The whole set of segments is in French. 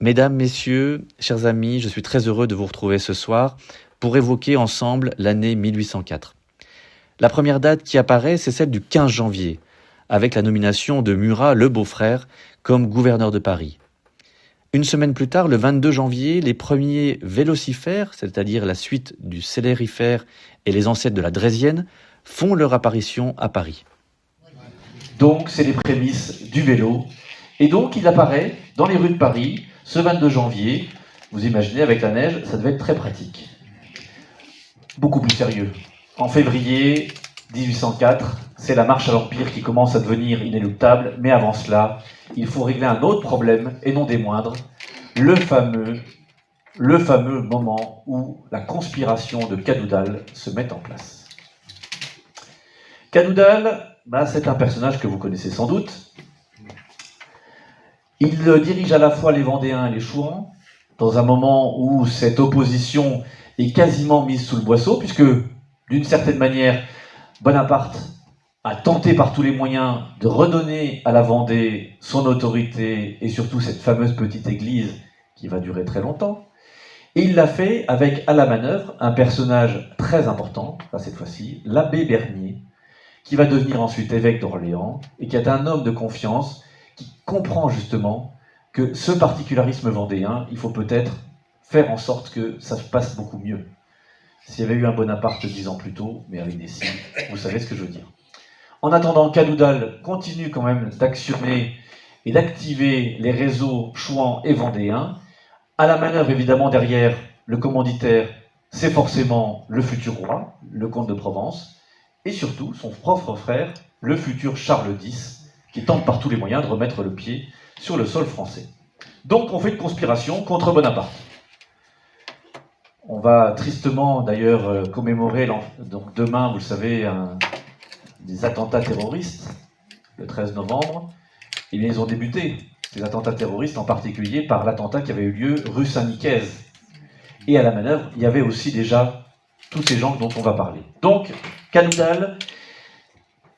Mesdames, Messieurs, chers amis, je suis très heureux de vous retrouver ce soir pour évoquer ensemble l'année 1804. La première date qui apparaît, c'est celle du 15 janvier, avec la nomination de Murat, le beau-frère, comme gouverneur de Paris. Une semaine plus tard, le 22 janvier, les premiers vélocifères, c'est-à-dire la suite du célérifère et les ancêtres de la draisienne, font leur apparition à Paris. Donc, c'est les prémices du vélo. Et donc, il apparaît dans les rues de Paris, ce 22 janvier. Vous imaginez, avec la neige, ça devait être très pratique. Beaucoup plus sérieux. En février 1804, c'est la marche à l'Empire qui commence à devenir inéluctable. Mais avant cela, il faut régler un autre problème, et non des moindres, le fameux moment où la conspiration de Cadoudal se met en place. Cadoudal, c'est un personnage que vous connaissez sans doute. Il dirige à la fois les Vendéens et les Chouans, dans un moment où cette opposition est quasiment mise sous le boisseau, puisque, d'une certaine manière, Bonaparte a tenté par tous les moyens de redonner à la Vendée son autorité et surtout cette fameuse petite église qui va durer très longtemps. Et il l'a fait avec, à la manœuvre, un personnage très important, cette fois-ci, l'abbé Bernier, qui va devenir ensuite évêque d'Orléans et qui est un homme de confiance qui comprend justement que ce particularisme vendéen, il faut peut-être faire en sorte que ça se passe beaucoup mieux. S'il y avait eu un Bonaparte 10 ans plus tôt, mais avec des signes, vous savez ce que je veux dire. En attendant, Cadoudal continue quand même d'actionner et d'activer les réseaux chouans et vendéens. À la manœuvre, évidemment, derrière le commanditaire, c'est forcément le futur roi, le comte de Provence, et surtout son propre frère, le futur Charles X, qui tente par tous les moyens de remettre le pied sur le sol français. Donc on fait une conspiration contre Bonaparte. On va tristement d'ailleurs commémorer, donc demain, vous le savez, des attentats terroristes, le 13 novembre. Et bien ils ont débuté, ces attentats terroristes, en particulier par l'attentat qui avait eu lieu rue Saint-Nicaise. Et à la manœuvre, il y avait aussi déjà tous ces gens dont on va parler. Donc, Cadoudal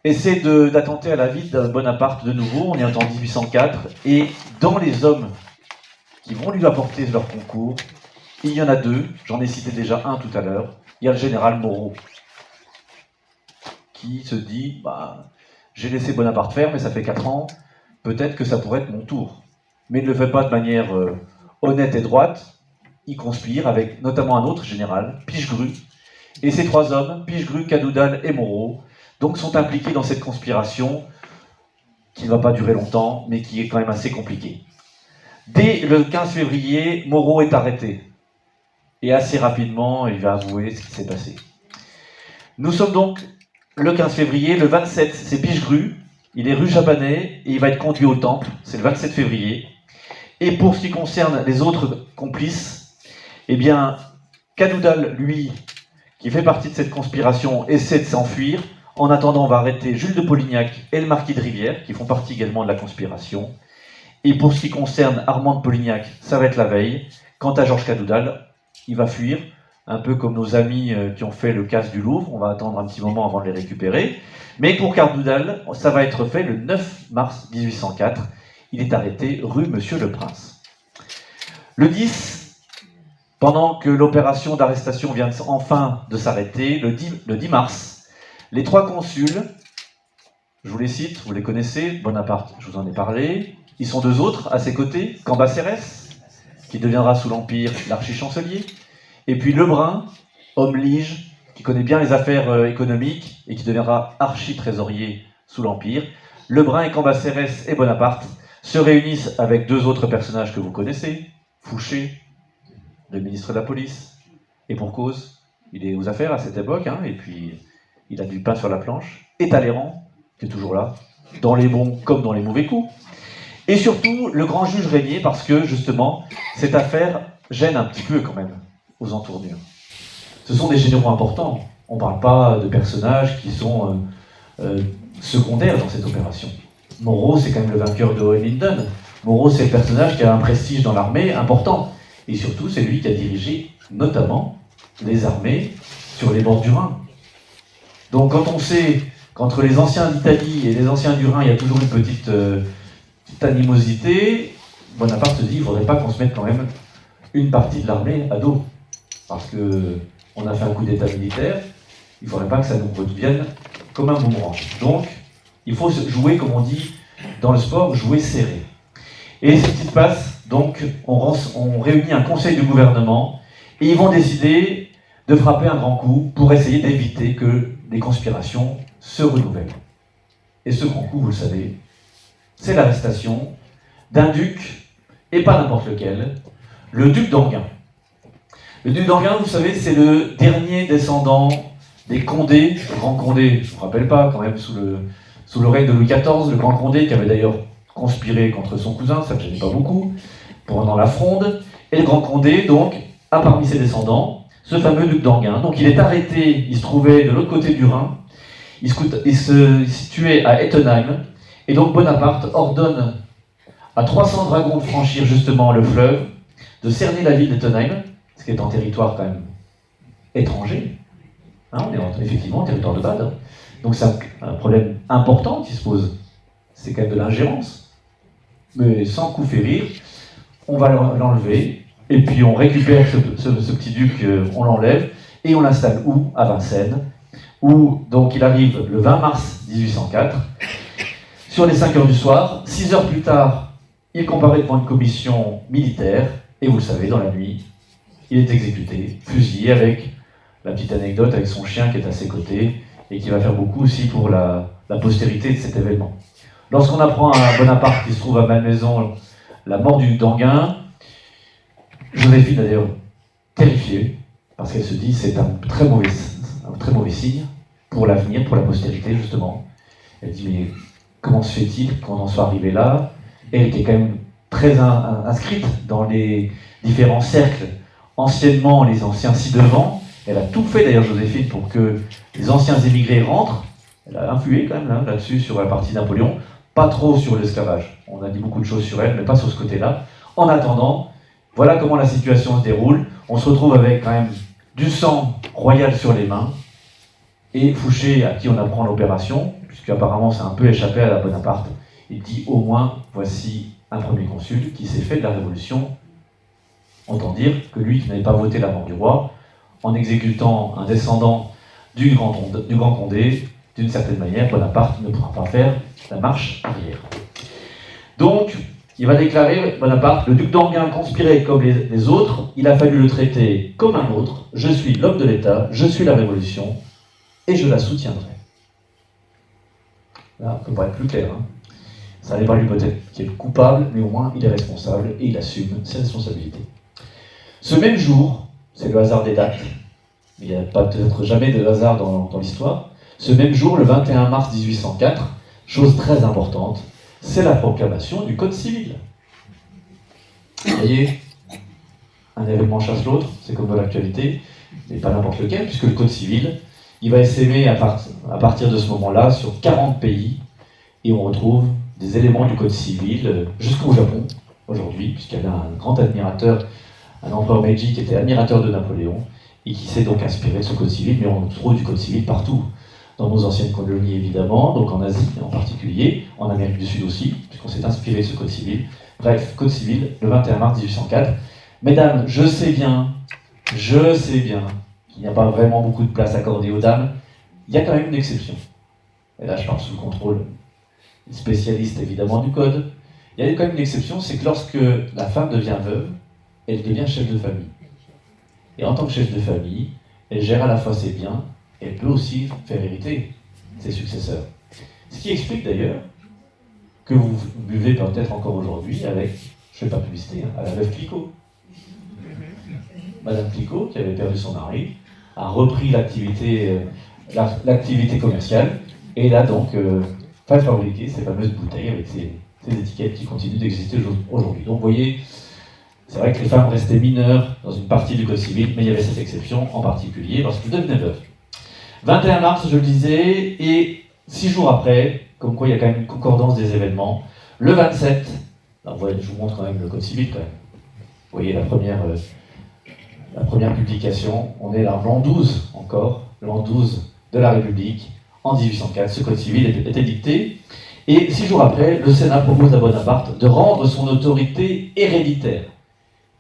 essaie d'attenter à la vie de Bonaparte de nouveau, on est en 1804, et dans les hommes qui vont lui apporter leur concours, il y en a deux, j'en ai cité déjà un tout à l'heure, il y a le général Moreau, qui se dit, j'ai laissé Bonaparte faire, mais ça fait 4 ans, peut-être que ça pourrait être mon tour. Mais il ne le fait pas de manière honnête et droite, il conspire avec notamment un autre général, Pichegru, et ces 3 hommes, Pichegru, Cadoudal et Moreau, donc sont impliqués dans cette conspiration qui ne va pas durer longtemps, mais qui est quand même assez compliquée. Dès le 15 février, Moreau est arrêté. Et assez rapidement, il va avouer ce qui s'est passé. Nous sommes donc le 15 février, le 27, c'est Pichegru, il est rue Chabanais, et il va être conduit au temple, c'est le 27 février. Et pour ce qui concerne les autres complices, eh bien, Cadoudal, lui, qui fait partie de cette conspiration, essaie de s'enfuir. En attendant, on va arrêter Jules de Polignac et le marquis de Rivière, qui font partie également de la conspiration. Et pour ce qui concerne Armand de Polignac, ça va être la veille. Quant à Georges Cadoudal, il va fuir, un peu comme nos amis qui ont fait le casse du Louvre. On va attendre un petit moment avant de les récupérer. Mais pour Cadoudal, ça va être fait le 9 mars 1804. Il est arrêté rue Monsieur-le-Prince. Le 10, pendant que l'opération d'arrestation vient enfin de s'arrêter, le 10 mars, les 3 consuls, je vous les cite, vous les connaissez, Bonaparte, je vous en ai parlé. Ils sont 2 autres à ses côtés, Cambacérès, qui deviendra sous l'Empire l'archichancelier, et puis Lebrun, homme lige, qui connaît bien les affaires économiques et qui deviendra archi-trésorier sous l'Empire. Lebrun et Cambacérès et Bonaparte se réunissent avec 2 autres personnages que vous connaissez, Fouché, le ministre de la police, et pour cause, il est aux affaires à cette époque, et puis il a du pain sur la planche, et Talleyrand, qui est toujours là, dans les bons comme dans les mauvais coups. Et surtout, le grand juge Régnier, parce que, justement, cette affaire gêne un petit peu, quand même, aux entournures. Ce sont des généraux importants. On ne parle pas de personnages qui sont secondaires dans cette opération. Moreau, c'est quand même le vainqueur de Hohenlinden. Moreau, c'est le personnage qui a un prestige dans l'armée important. Et surtout, c'est lui qui a dirigé, notamment, les armées sur les bords du Rhin. Donc, quand on sait qu'entre les anciens d'Italie et les anciens du Rhin, il y a toujours une petite animosité, Bonaparte se dit, il ne faudrait pas qu'on se mette quand même une partie de l'armée à dos. Parce qu'on a fait un coup d'état militaire, il ne faudrait pas que ça nous redevienne comme un boomerang. Donc, il faut jouer, comme on dit dans le sport, jouer serré. Et ce qui se passe, donc, on réunit un conseil de gouvernement et ils vont décider de frapper un grand coup pour essayer d'éviter que les conspirations se renouvellent. Et ce grand coup, vous le savez, c'est l'arrestation d'un duc, et pas n'importe lequel, le duc d'Enghien. Le duc d'Enghien, vous savez, c'est le dernier descendant des Condés, le grand Condé, je ne me rappelle pas, quand même, sous le règne de Louis XIV, le grand Condé, qui avait d'ailleurs conspiré contre son cousin, ça ne gênait pas beaucoup, pendant la Fronde. Et le grand Condé, donc, a parmi ses descendants ce fameux duc d'Enghien. Donc il est arrêté, il se trouvait de l'autre côté du Rhin, il se situait à Ettenheim, et donc Bonaparte ordonne à 300 dragons de franchir justement le fleuve, de cerner la ville d'Ettenheim, ce qui est en territoire quand même étranger. Hein, on est effectivement en territoire de Bade. Donc c'est un problème important qui se pose. C'est quand même de l'ingérence. Mais sans coup férir, on va l'enlever, et puis on récupère ce petit duc, on l'enlève, et on l'installe où? À Vincennes, où donc il arrive le 20 mars 1804, sur les 5 heures du soir. 6 heures plus tard, il comparaît devant une commission militaire, et vous le savez, dans la nuit, il est exécuté, fusillé, avec la petite anecdote avec son chien qui est à ses côtés, et qui va faire beaucoup aussi pour la postérité de cet événement. Lorsqu'on apprend à Bonaparte qui se trouve à Malmaison la mort du duc d'Enghien, Joséphine d'ailleurs terrifiée, parce qu'elle se dit c'est un très mauvais signe pour l'avenir, pour la postérité justement. Elle dit mais comment se fait-il qu'on en soit arrivé là? Elle était quand même très inscrite dans les différents cercles, anciennement les anciens ci-devant. Elle a tout fait d'ailleurs Joséphine pour que les anciens émigrés rentrent. Elle a influé quand même là-dessus sur la partie Napoléon, pas trop sur l'esclavage. On a dit beaucoup de choses sur elle, mais pas sur ce côté-là. En attendant, voilà comment la situation se déroule. On se retrouve avec quand même du sang royal sur les mains, et Fouché, à qui on apprend l'opération, puisqu'apparemment c'est un peu échappé à la Bonaparte, il dit au moins, voici un premier consul qui s'est fait de la Révolution. Autant dire que lui qui n'avait pas voté la mort du roi, en exécutant un descendant du grand Condé, d'une certaine manière, Bonaparte ne pourra pas faire la marche arrière. Donc, il va déclarer, Bonaparte, le duc d'Enghien conspirait comme les autres, il a fallu le traiter comme un autre, je suis l'homme de l'État, je suis la Révolution, et je la soutiendrai. Là, on peut pas être plus clair. Ça n'est pas lui peut-être qui est coupable, mais au moins il est responsable, et il assume ses responsabilités. Ce même jour, c'est le hasard des dates, mais il n'y a pas peut-être jamais de hasard dans l'histoire, ce même jour, le 21 mars 1804, chose très importante, c'est la proclamation du Code civil. Vous voyez, un événement chasse l'autre, c'est comme dans l'actualité, mais pas n'importe lequel, puisque le Code civil, il va s'aimer à partir de ce moment-là sur 40 pays, et on retrouve des éléments du Code civil jusqu'au Japon, aujourd'hui, puisqu'il y avait un grand admirateur, un empereur Meiji qui était admirateur de Napoléon, et qui s'est donc inspiré de ce Code civil, mais on trouve du Code civil partout. Dans nos anciennes colonies évidemment, donc en Asie en particulier, en Amérique du Sud aussi, puisqu'on s'est inspiré de ce Code civil. Bref, Code civil, le 21 mars 1804. Mesdames, je sais bien qu'il n'y a pas vraiment beaucoup de place accordée aux dames. Il y a quand même une exception. Et là, je parle sous le contrôle des spécialistes évidemment du Code. Il y a quand même une exception, c'est que lorsque la femme devient veuve, elle devient chef de famille. Et en tant que chef de famille, elle gère à la fois ses biens, elle peut aussi faire hériter ses successeurs. Ce qui explique d'ailleurs que vous buvez peut-être encore aujourd'hui avec, je ne fais pas publicité, à la veuve Clicquot. Madame Clicquot, qui avait perdu son mari, a repris l'activité commerciale, et là donc va fabriquer ces fameuses bouteilles avec ces étiquettes qui continuent d'exister aujourd'hui. Donc vous voyez, c'est vrai que les femmes restaient mineures dans une partie du Code civil, mais il y avait cette exception en particulier lorsqu'elles devenaient veuves. 21 mars, je le disais, et 6 jours après, comme quoi il y a quand même une concordance des événements, le 27, alors je vous montre quand même le Code civil quand même. Vous voyez la première publication, on est là l'an 12 encore, l'an 12 de la République, en 1804, ce Code civil était dicté, Et 6 jours après, le Sénat propose à Bonaparte de rendre son autorité héréditaire.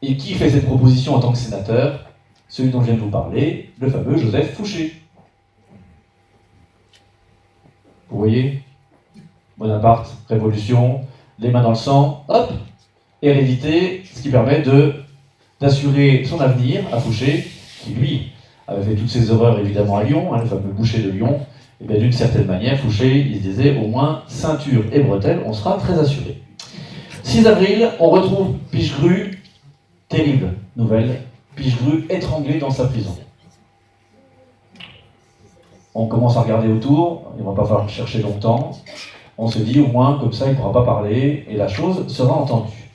Et qui fait cette proposition en tant que sénateur? Celui dont je viens de vous parler, le fameux Joseph Fouché. Vous voyez, Bonaparte, révolution, les mains dans le sang, hop, hérédité, ce qui permet d'assurer son avenir à Fouché, qui lui avait fait toutes ses horreurs évidemment à Lyon, le fameux boucher de Lyon. Et bien d'une certaine manière, Fouché, il se disait au moins ceinture et bretelles, on sera très assuré. 6 avril, on retrouve Pichegru, terrible nouvelle, Pichegru étranglé dans sa prison. On commence à regarder autour, il ne va pas falloir chercher longtemps. On se dit au moins comme ça il ne pourra pas parler et la chose sera entendue.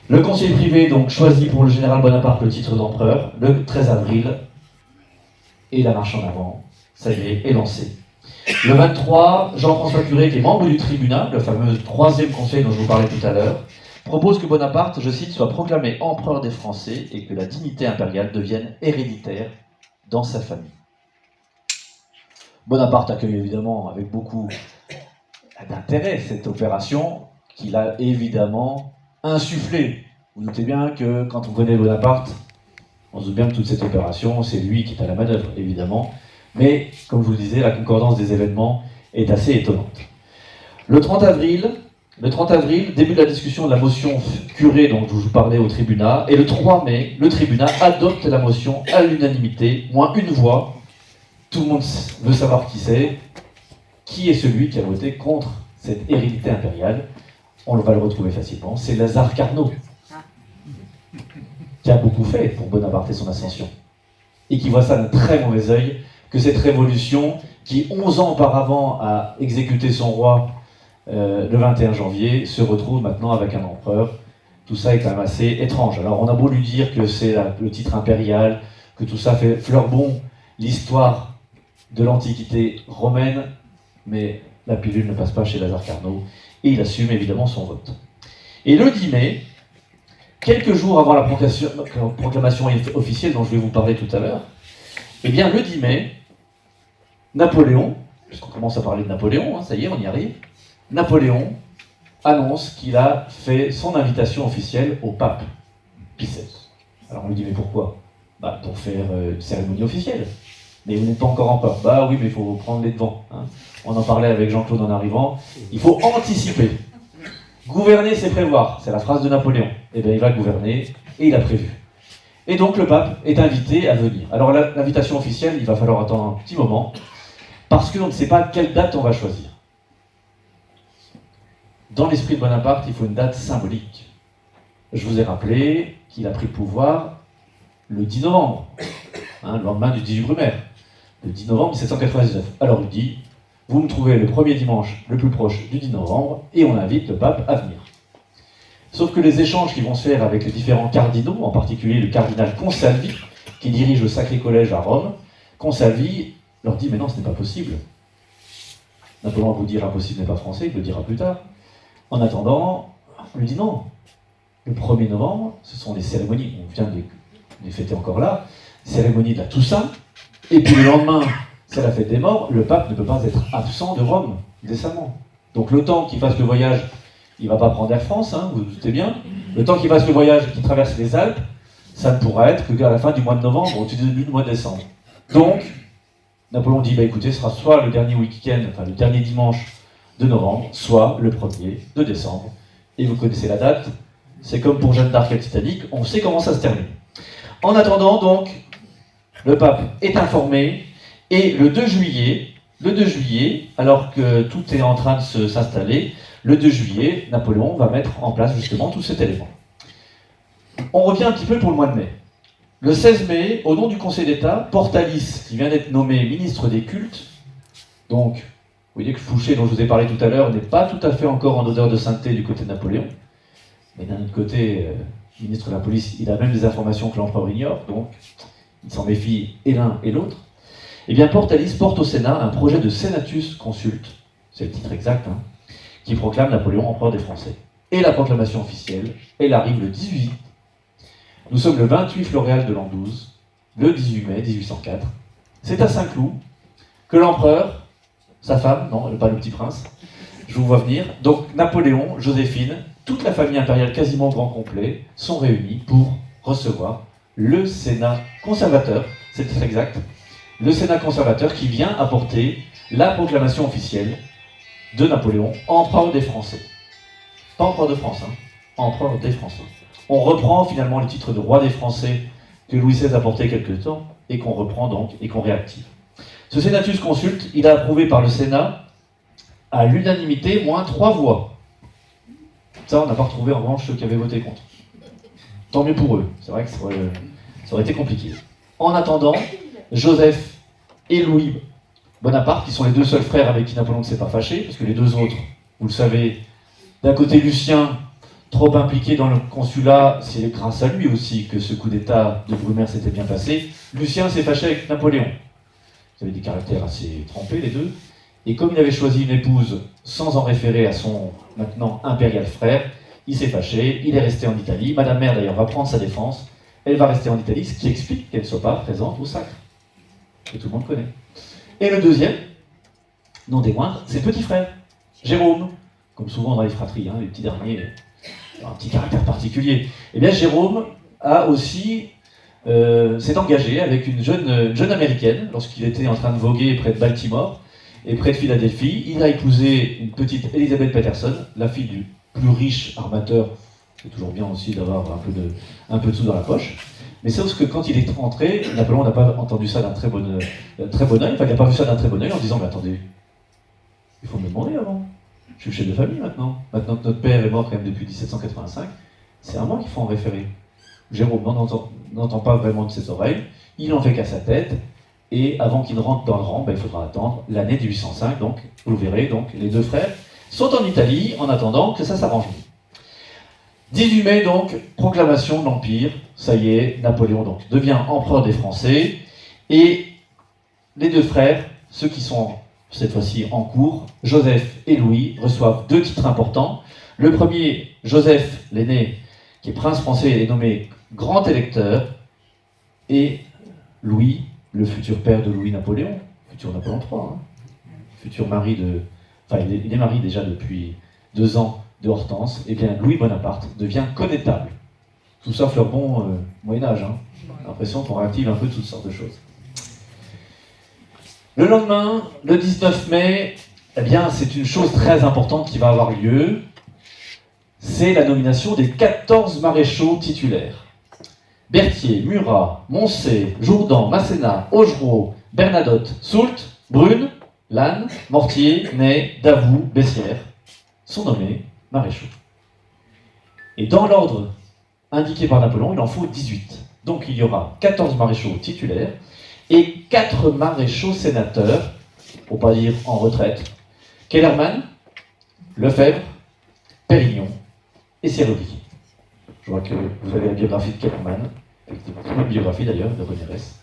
Le conseil privé donc choisit pour le général Bonaparte le titre d'empereur le 13 avril et la marche en avant, ça y est lancée. Le 23, Jean-François Curé, qui est membre du tribunat, le fameux 3e conseil dont je vous parlais tout à l'heure, propose que Bonaparte, je cite, soit proclamé empereur des Français et que la dignité impériale devienne héréditaire dans sa famille. Bonaparte accueille évidemment avec beaucoup d'intérêt cette opération qu'il a évidemment insufflée. Vous doutez bien que quand on connaît Bonaparte, on se doute bien que toute cette opération, c'est lui qui est à la manœuvre, évidemment. Mais, comme je vous le disais, la concordance des événements est assez étonnante. Le 30 avril, début de la discussion de la motion Curé dont je vous parlais au tribunat, et le 3 mai, le tribunat adopte la motion à l'unanimité, moins une voix. Tout le monde veut savoir qui c'est. Qui est celui qui a voté contre cette hérédité impériale? On va le retrouver facilement, c'est Lazare Carnot, qui a beaucoup fait pour Bonaparte et son ascension, et qui voit ça d'un très mauvais œil, que cette révolution, qui 11 ans auparavant a exécuté son roi le 21 janvier, se retrouve maintenant avec un empereur. Tout ça est quand même assez étrange. Alors on a beau lui dire que c'est le titre impérial, que tout ça fait fleur bon l'histoire de l'Antiquité romaine, mais la pilule ne passe pas chez Lazare Carnot, et il assume évidemment son vote. Et le 10 mai, quelques jours avant la proclamation officielle dont je vais vous parler tout à l'heure, eh bien le 10 mai, Napoléon, puisqu'on commence à parler de Napoléon, ça y est, on y arrive, Napoléon annonce qu'il a fait son invitation officielle au pape Pie XVI. Alors on lui dit, mais pourquoi? Pour faire une cérémonie officielle. Mais vous n'êtes pas encore empereur. Bah oui, mais il faut prendre les devants. On en parlait avec Jean-Claude en arrivant. Il faut anticiper. Gouverner, c'est prévoir. C'est la phrase de Napoléon. Eh bien, il va gouverner, et il a prévu. Et donc, le pape est invité à venir. Alors, l'invitation officielle, il va falloir attendre un petit moment, parce qu'on ne sait pas quelle date on va choisir. Dans l'esprit de Bonaparte, il faut une date symbolique. Je vous ai rappelé qu'il a pris le pouvoir le 10 novembre, le lendemain du 18 Brumaire, le 10 novembre 1799. Alors il dit, vous me trouvez le premier dimanche le plus proche du 10 novembre, et on invite le pape à venir. Sauf que les échanges qui vont se faire avec les différents cardinaux, en particulier le cardinal Consalvi, qui dirige le Sacré Collège à Rome, Consalvi leur dit, mais non, ce n'est pas possible. Napoléon va vous dire, impossible n'est pas français, il le dira plus tard. En attendant, on lui dit non. Le 1er novembre, ce sont les cérémonies, on vient de les fêter encore là, cérémonie de la Toussaint, et puis le lendemain, c'est la fête des morts, le pape ne peut pas être absent de Rome, décemment. Donc le temps qu'il fasse le voyage, il ne va pas prendre Air France, vous vous doutez bien, le temps qu'il fasse le voyage, qu'il traverse les Alpes, ça ne pourra être qu'à la fin du mois de novembre, au début du mois de décembre. Donc, Napoléon dit, écoutez, ce sera soit le dernier week-end, enfin le dernier dimanche de novembre, soit le 1er de décembre. Et vous connaissez la date, c'est comme pour Jeanne d'Arc et le Titanic, on sait comment ça se termine. En attendant, donc, le pape est informé, et le 2 juillet, alors que tout est en train de s'installer, le 2 juillet, Napoléon va mettre en place justement tout cet élément. On revient un petit peu pour le mois de mai. Le 16 mai, au nom du Conseil d'État, Portalis, qui vient d'être nommé ministre des cultes, donc, vous voyez que Fouché, dont je vous ai parlé tout à l'heure, n'est pas tout à fait encore en odeur de sainteté du côté de Napoléon, mais d'un autre côté, ministre de la police, il a même des informations que l'empereur ignore, donc il s'en méfie et l'un et l'autre. Eh bien, Portalis porte au Sénat un projet de Senatus Consulte, c'est le titre exact, qui proclame Napoléon empereur des Français. Et la proclamation officielle, elle arrive le 18. Nous sommes le 28 Floréal de l'an 12, le 18 mai 1804. C'est à Saint-Cloud que l'empereur, sa femme, non, pas le petit prince, Je vous vois venir. Donc Napoléon, Joséphine, toute la famille impériale quasiment au grand complet sont réunis pour recevoir le Sénat conservateur, c'est le titre exact, le Sénat conservateur qui vient apporter la proclamation officielle de Napoléon, empereur des Français. Pas empereur de France, hein, empereur des Français. On reprend finalement le titre de roi des Français que Louis XVI a porté quelque temps et qu'on reprend donc et qu'on réactive. Ce Senatus Consulte, il est approuvé par le Sénat à l'unanimité, moins 3 voix. Ça, on n'a pas retrouvé en revanche ceux qui avaient voté contre. Tant mieux pour eux. C'est vrai que ça aurait été compliqué. En attendant, Joseph et Louis Bonaparte, qui sont les deux seuls frères avec qui Napoléon ne s'est pas fâché, parce que les deux autres, vous le savez, d'un côté Lucien, trop impliqué dans le consulat, c'est grâce à lui aussi que ce coup d'État de Brumaire s'était bien passé. Lucien s'est fâché avec Napoléon. Ils avaient des caractères assez trempés, les deux. Et comme il avait choisi une épouse sans en référer à son maintenant impérial frère, il s'est fâché, il est resté en Italie. Madame Mère, d'ailleurs, va prendre sa défense. Elle va rester en Italie, ce qui explique qu'elle ne soit pas présente au sacre. Que tout le monde connaît. Et le deuxième, non des moindres, c'est le petit frère, Jérôme. Comme souvent dans les fratries, hein, les petits derniers, un petit caractère particulier. Eh bien, Jérôme a aussi s'est engagé avec une jeune américaine lorsqu'il était en train de voguer près de Baltimore et près de Philadelphie. Il a épousé une petite Elizabeth Patterson, la fille du plus riche armateur. C'est toujours bien aussi d'avoir un peu de sous dans la poche. Mais sauf que quand il est rentré, Napoléon n'a pas entendu ça d'un très bon œil, enfin il n'a pas vu ça d'un très bon œil en disant « Mais attendez, il faut me demander avant. Je suis le chef de famille maintenant. Maintenant que notre père est mort quand même depuis 1785, c'est à moi qu'il faut en référer. » Jérôme n'entend pas vraiment de ses oreilles, il en fait qu'à sa tête, et avant qu'il ne rentre dans le rang, il faudra attendre l'année 1805, donc vous le verrez, donc les deux frères sont en Italie en attendant que ça s'arrange. 18 mai donc, proclamation de l'Empire, ça y est, Napoléon donc devient empereur des Français, et les deux frères, ceux qui sont cette fois-ci en cours, Joseph et Louis, reçoivent 2 titres importants. Le premier, Joseph, l'aîné, qui est prince français, est nommé grand électeur, et Louis, le futur père de Louis-Napoléon, futur Napoléon III, hein, futur mari de... Enfin, il est marié déjà depuis 2 ans de Hortense, et bien Louis Bonaparte devient connétable. Tout ça fleur bon Moyen-Âge, hein. J'ai l'impression qu'on réactive un peu toutes sortes de choses. Le lendemain, le 19 mai, eh bien, c'est une chose très importante qui va avoir lieu. C'est la nomination des 14 maréchaux titulaires. Berthier, Murat, Moncey, Jourdan, Masséna, Augereau, Bernadotte, Soult, Brune, Lannes, Mortier, Ney, Davout, Bessières sont nommés maréchaux. Et dans l'ordre indiqué par Napoléon, il en faut 18. Donc il y aura 14 maréchaux titulaires et 4 maréchaux sénateurs, pour pas dire en retraite, Kellermann, Lefebvre, Pérignon et Sérovy. Je vois que vous avez la biographie de Kellermann, effectivement, une biographie d'ailleurs de René Ress.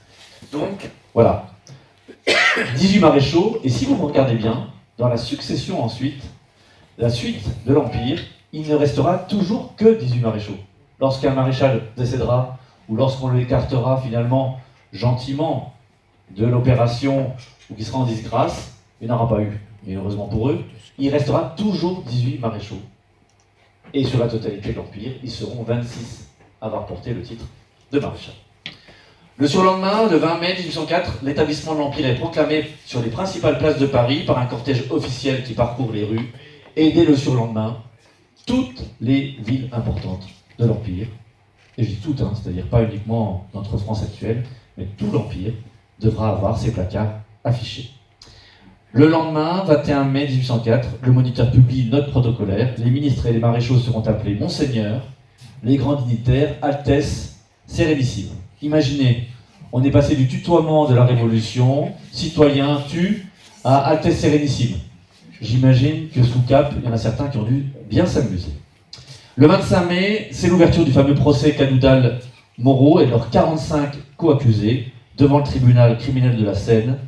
Donc, voilà. 18 maréchaux, et si vous me regardez bien, dans la succession ensuite, la suite de l'Empire, il ne restera toujours que 18 maréchaux. Lorsqu'un maréchal décédera, ou lorsqu'on l'écartera finalement gentiment de l'opération, ou qu'il sera en disgrâce, il n'aura pas eu, et heureusement pour eux, il restera toujours 18 maréchaux. Et sur la totalité de l'Empire, ils seront 26 à avoir porté le titre de maréchal. Le surlendemain, le 20 mai 1804, l'établissement de l'Empire est proclamé sur les principales places de Paris par un cortège officiel qui parcourt les rues, et dès le surlendemain, toutes les villes importantes de l'Empire, et je dis toutes, c'est-à-dire pas uniquement notre France actuelle, mais tout l'Empire devra avoir ses placards affichés. Le lendemain, 21 mai 1804, le Moniteur publie une note protocolaire. Les ministres et les maréchaux seront appelés Monseigneur, les grands dignitaires, Altesse, Sérénissime. Imaginez, on est passé du tutoiement de la Révolution, citoyen, tu, à Altesse Sérénissime. J'imagine que sous Cap, il y en a certains qui ont dû bien s'amuser. Le 25 mai, c'est l'ouverture du fameux procès Canoudal-Moreau et de leurs 45 co-accusés devant le tribunal criminel de la Seine.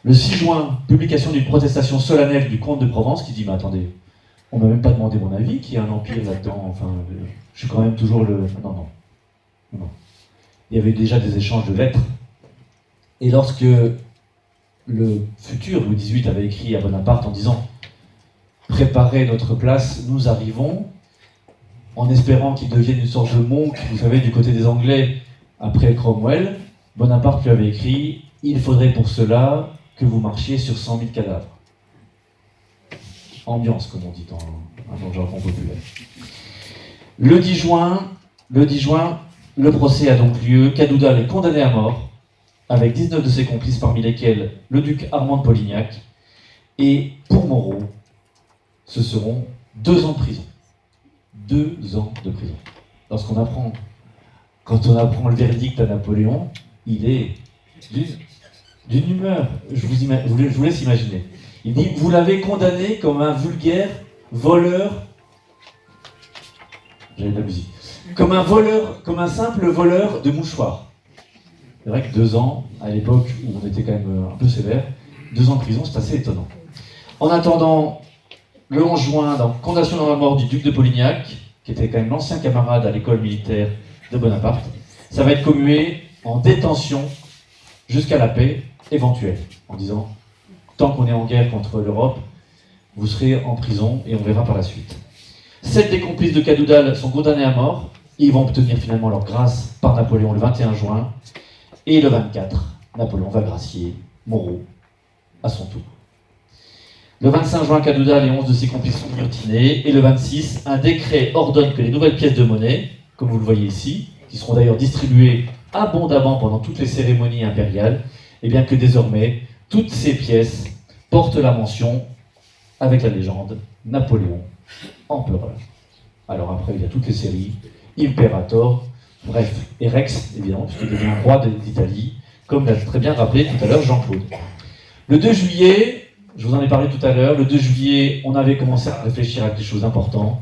Le 6 juin, publication d'une protestation solennelle du comte de Provence qui dit « Mais attendez, on m'a même pas demandé mon avis, qu'il y a un empire là-dedans, enfin, je suis quand même toujours le... » Non. Il y avait déjà des échanges de lettres. Et lorsque le futur Louis XVIII avait écrit à Bonaparte en disant préparer notre place, nous arrivons, en espérant qu'il devienne une sorte de monk, vous savez, du côté des Anglais, après Cromwell. Bonaparte lui avait écrit « Il faudrait pour cela que vous marchiez sur 100 000 cadavres ». Ambiance, comme on dit dans un jargon populaire. Le 10 juin, le procès a donc lieu. Cadoudal est condamné à mort, avec 19 de ses complices, parmi lesquels le duc Armand de Polignac. Et pour Moreau, ce seront 2 ans de prison. 2 ans de prison. Quand on apprend le verdict à Napoléon, il est d'une humeur, je vous laisse imaginer. Il dit, vous l'avez condamné comme un vulgaire voleur, j'avais de la musique, comme un simple voleur de mouchoirs. C'est vrai que 2 ans, à l'époque où on était quand même un peu sévère, 2 ans de prison, c'est assez étonnant. En attendant, le 11 juin, condamnation dans la mort du duc de Polignac, qui était quand même l'ancien camarade à l'école militaire de Bonaparte, ça va être commué en détention jusqu'à la paix éventuelle, en disant, tant qu'on est en guerre contre l'Europe, vous serez en prison et on verra par la suite. 7 des complices de Cadoudal sont condamnés à mort, ils vont obtenir finalement leur grâce par Napoléon le 21 juin, et le 24, Napoléon va gracier Moreau à son tour. Le 25 juin, Cadoudal et 11 de ses complices sont guillotinés, et le 26, un décret ordonne que les nouvelles pièces de monnaie, comme vous le voyez ici, qui seront d'ailleurs distribuées abondamment pendant toutes les cérémonies impériales, et bien que désormais, toutes ces pièces portent la mention, avec la légende, Napoléon, empereur. Alors après, il y a toutes les séries, Imperator, bref, et Rex, évidemment, puisqu'il devient roi d'Italie, comme l'a très bien rappelé tout à l'heure Jean-Claude. Le 2 juillet, je vous en ai parlé tout à l'heure, le 2 juillet, on avait commencé à réfléchir à des choses importantes,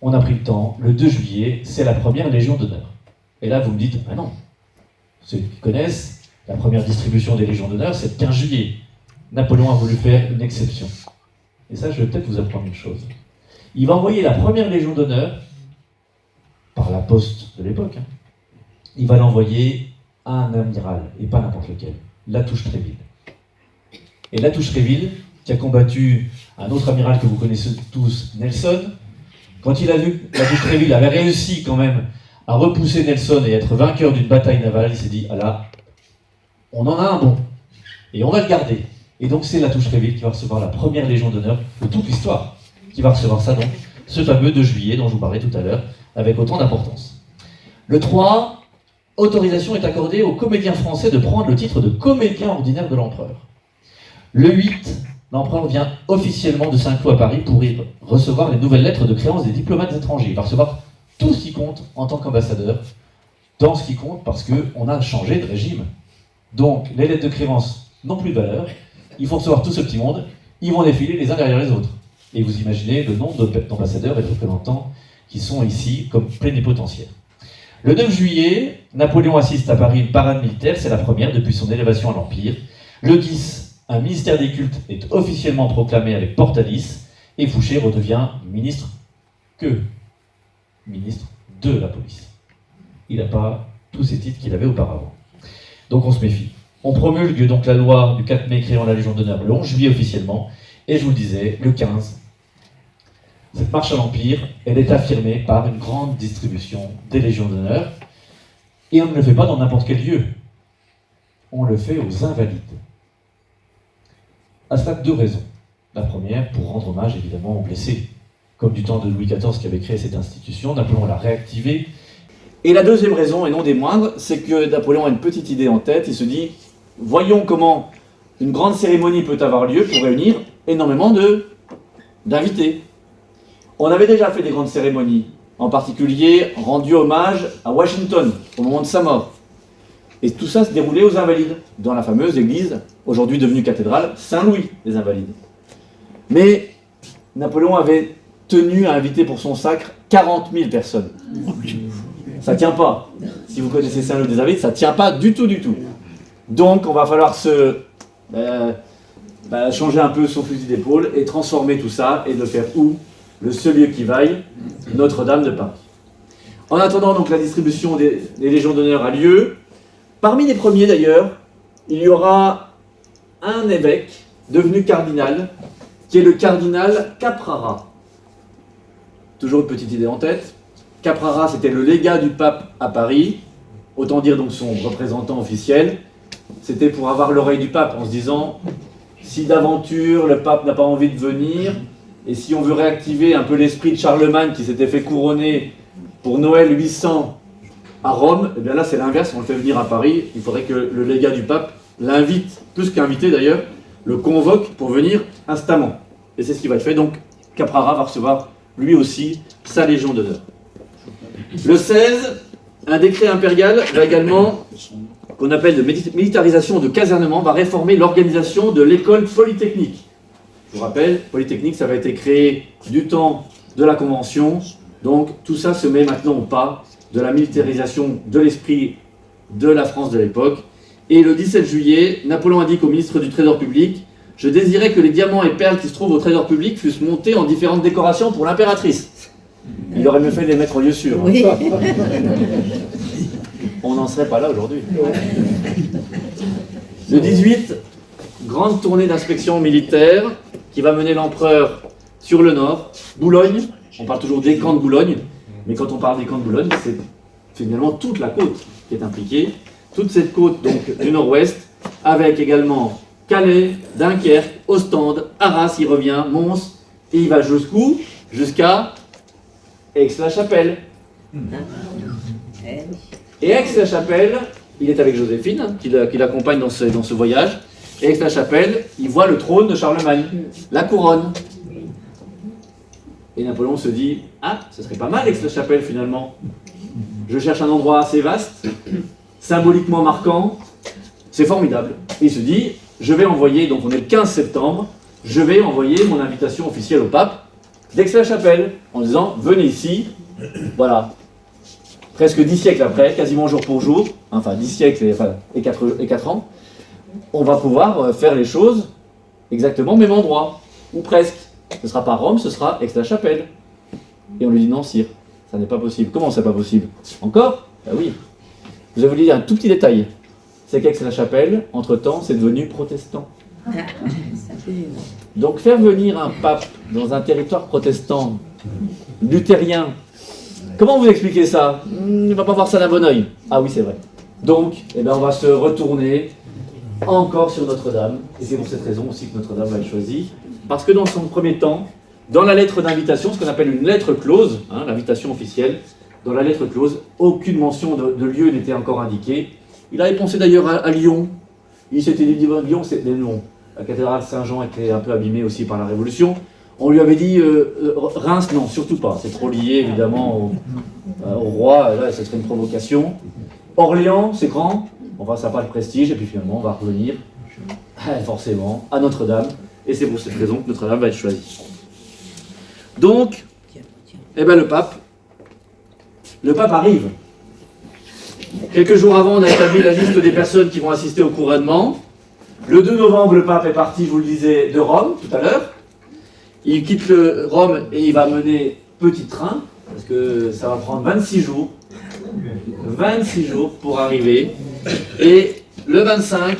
on a pris le temps, le 2 juillet, c'est la première Légion d'honneur. Et là, vous me dites, ah non, ceux qui connaissent, la première distribution des Légions d'honneur, c'est le 15 juillet. Napoléon a voulu faire une exception. Et ça, je vais peut-être vous apprendre une chose. Il va envoyer la première Légion d'honneur, par la poste de l'époque, il va l'envoyer à un amiral, et pas n'importe lequel, Latouche-Tréville. Et Latouche-Tréville, qui a combattu un autre amiral que vous connaissez tous, Nelson, quand il a vu que Latouche-Tréville avait réussi quand même à repousser Nelson et être vainqueur d'une bataille navale, il s'est dit, ah là, on en a un bon, et on va le garder. Et donc c'est Latouche-Tréville qui va recevoir la première Légion d'honneur de toute l'histoire, qui va recevoir ça donc, ce fameux 2 juillet dont je vous parlais tout à l'heure, avec autant d'importance. Le 3, autorisation est accordée aux comédiens français de prendre le titre de comédien ordinaire de l'empereur. Le 8, l'empereur vient officiellement de Saint-Cloud à Paris pour y recevoir les nouvelles lettres de créance des diplomates étrangers. Il va recevoir tout ce qui compte en tant qu'ambassadeur, dans ce qui compte parce qu'on a changé de régime. Donc les lettres de créance n'ont plus de valeur, il faut recevoir tout ce petit monde, ils vont défiler les uns derrière les autres. Et vous imaginez le nombre d'ambassadeurs et de représentants qui sont ici comme plénipotentiaires. Le 9 juillet, Napoléon assiste à Paris une parade militaire, c'est la première depuis son élévation à l'Empire. Le 10, un ministère des cultes est officiellement proclamé avec Portalis, et Fouché redevient ministre de la police. Il n'a pas tous ces titres qu'il avait auparavant. Donc on se méfie. On promulgue donc la loi du 4 mai créant la Légion d'honneur le 11 juillet officiellement, et je vous le disais, le 15, cette marche à l'Empire, elle est affirmée par une grande distribution des Légions d'honneur, et on ne le fait pas dans n'importe quel lieu. On le fait aux Invalides. À cela, 2 raisons. La première, pour rendre hommage évidemment aux blessés. Comme du temps de Louis XIV qui avait créé cette institution, Napoléon l'a réactivée. Et la deuxième raison, et non des moindres, c'est que Napoléon a une petite idée en tête, il se dit, voyons comment une grande cérémonie peut avoir lieu pour réunir énormément d'invités. On avait déjà fait des grandes cérémonies, en particulier rendu hommage à Washington au moment de sa mort. Et tout ça se déroulait aux Invalides, dans la fameuse église, aujourd'hui devenue cathédrale, Saint-Louis des Invalides. Mais Napoléon avait tenu à inviter pour son sacre 40 000 personnes. Ça tient pas. Si vous connaissez Saint-Louis des Invalides, ça tient pas du tout, du tout. Donc on va falloir changer un peu son fusil d'épaule et transformer tout ça et le faire où ? Le seul lieu qui vaille, Notre-Dame de Paris. En attendant donc la distribution des Légions d'honneur a lieu. Parmi les premiers d'ailleurs, il y aura un évêque devenu cardinal qui est le cardinal Caprara. Toujours une petite idée en tête. Caprara, c'était le légat du pape à Paris, autant dire donc son représentant officiel. C'était pour avoir l'oreille du pape, en se disant, si d'aventure le pape n'a pas envie de venir, et si on veut réactiver un peu l'esprit de Charlemagne qui s'était fait couronner pour Noël 800 à Rome, et bien là c'est l'inverse, on le fait venir à Paris, il faudrait que le légat du pape l'invite, plus qu'invité d'ailleurs, le convoque pour venir instamment. Et c'est ce qui va être fait, donc Caprara va recevoir lui aussi sa Légion d'honneur. Le 16, un décret impérial va également, qu'on appelle de militarisation de casernement, va réformer l'organisation de l'école polytechnique. Je vous rappelle, Polytechnique, ça va être créé du temps de la Convention, donc tout ça se met maintenant au pas de la militarisation de l'esprit de la France de l'époque. Et le 17 juillet, Napoléon indique au ministre du Trésor public « Je désirais que les diamants et perles qui se trouvent au Trésor public fussent montés en différentes décorations pour l'impératrice. » Il aurait mieux fait de les mettre en lieu sûr. Hein. Oui. On n'en serait pas là aujourd'hui. Le 18, grande tournée d'inspection militaire qui va mener l'empereur sur le nord, Boulogne. On parle toujours des camps de Boulogne, mais quand on parle des camps de Boulogne, c'est finalement toute la côte qui est impliquée. Toute cette côte donc du nord-ouest, avec également Calais, Dunkerque, Ostende, Arras, il revient, Mons, et il va jusqu'où? Jusqu'à Aix-la-Chapelle. Et Aix-la-Chapelle, il est avec Joséphine, qui l'accompagne dans ce voyage. Et Aix-la-Chapelle, il voit le trône de Charlemagne, la couronne. Et Napoléon se dit, ah, ce serait pas mal Aix-la-Chapelle finalement. Je cherche un endroit assez vaste, symboliquement marquant, c'est formidable. Et il se dit, je vais envoyer, donc on est le 15 septembre, je vais envoyer mon invitation officielle au pape d'Aix-la-Chapelle, en disant, venez ici, voilà. Presque 10 siècles après, quasiment jour pour jour, enfin 10 siècles et 4 ans, on va pouvoir faire les choses exactement au même endroit, ou presque. Ce ne sera pas Rome, ce sera Aix-la-Chapelle. Et on lui dit, non sire, ça n'est pas possible. Comment c'est pas possible? Encore? Ben oui. Je vais vous dire un tout petit détail. C'est qu'Aix-la-Chapelle, entre-temps, c'est devenu protestant. Donc faire venir un pape dans un territoire protestant, luthérien, comment vous expliquez ça? Il ne va pas voir ça d'un bon oeil. Ah oui, c'est vrai. Donc, eh ben, on va se retourner encore sur Notre-Dame. Et c'est pour cette raison aussi que Notre-Dame va être choisie. Parce que dans son premier temps, dans la lettre d'invitation, ce qu'on appelle une lettre close, hein, l'invitation officielle, dans la lettre close, aucune mention de lieu n'était encore indiquée. Il avait pensé d'ailleurs à Lyon. Il s'était dit, Lyon, c'est non. La cathédrale Saint-Jean était un peu abîmée aussi par la Révolution. On lui avait dit, Reims, non, surtout pas. C'est trop lié, évidemment, au roi. Là, ce serait une provocation. Orléans, c'est grand. Enfin, ça n'a pas le prestige. Et puis finalement, on va revenir, forcément, à Notre-Dame. Et c'est pour cette raison que Notre-Dame va être choisie. Donc, eh ben, le pape arrive. Quelques jours avant, on a établi la liste des personnes qui vont assister au couronnement. Le 2 novembre, le pape est parti, je vous le disais, de Rome, tout à l'heure. Il quitte Rome et il va mener petit train, parce que ça va prendre 26 jours. 26 jours pour arriver. Et le 25,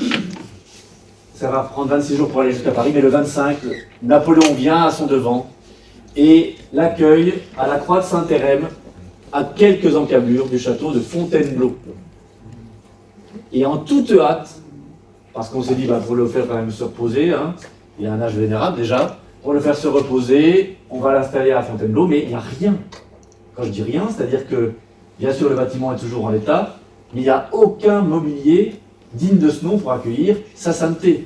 ça va prendre 26 jours pour aller jusqu'à Paris, mais le 25, Napoléon vient à son devant et l'accueille à la croix de Saint-Hérem, à quelques encablures du château de Fontainebleau. Et en toute hâte, parce qu'on s'est dit, pour le faire quand même se reposer, hein, il a un âge vénérable déjà, pour le faire se reposer, on va l'installer à Fontainebleau, mais il n'y a rien. Quand je dis rien, c'est-à-dire que, bien sûr, le bâtiment est toujours en état, mais il n'y a aucun mobilier digne de ce nom pour accueillir sa sainteté.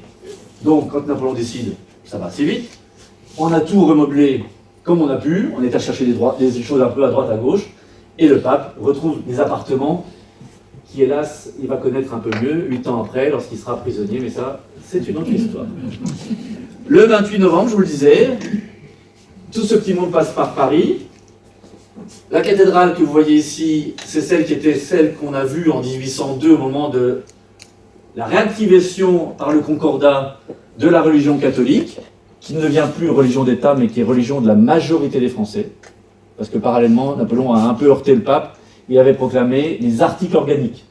Donc, quand Napoléon décide, ça va assez vite, on a tout remodelé comme on a pu, on est à chercher des choses un peu à droite, à gauche, et le pape retrouve des appartements qui, hélas, il va connaître un peu mieux 8 ans après, lorsqu'il sera prisonnier, mais ça, c'est une autre histoire. Le 28 novembre, je vous le disais, tout ce petit monde passe par Paris. La cathédrale que vous voyez ici, c'est celle qu'on a vue en 1802 au moment de la réactivation par le Concordat de la religion catholique, qui ne devient plus religion d'État, mais qui est religion de la majorité des Français. Parce que parallèlement, Napoléon a un peu heurté le pape, il avait proclamé les articles organiques.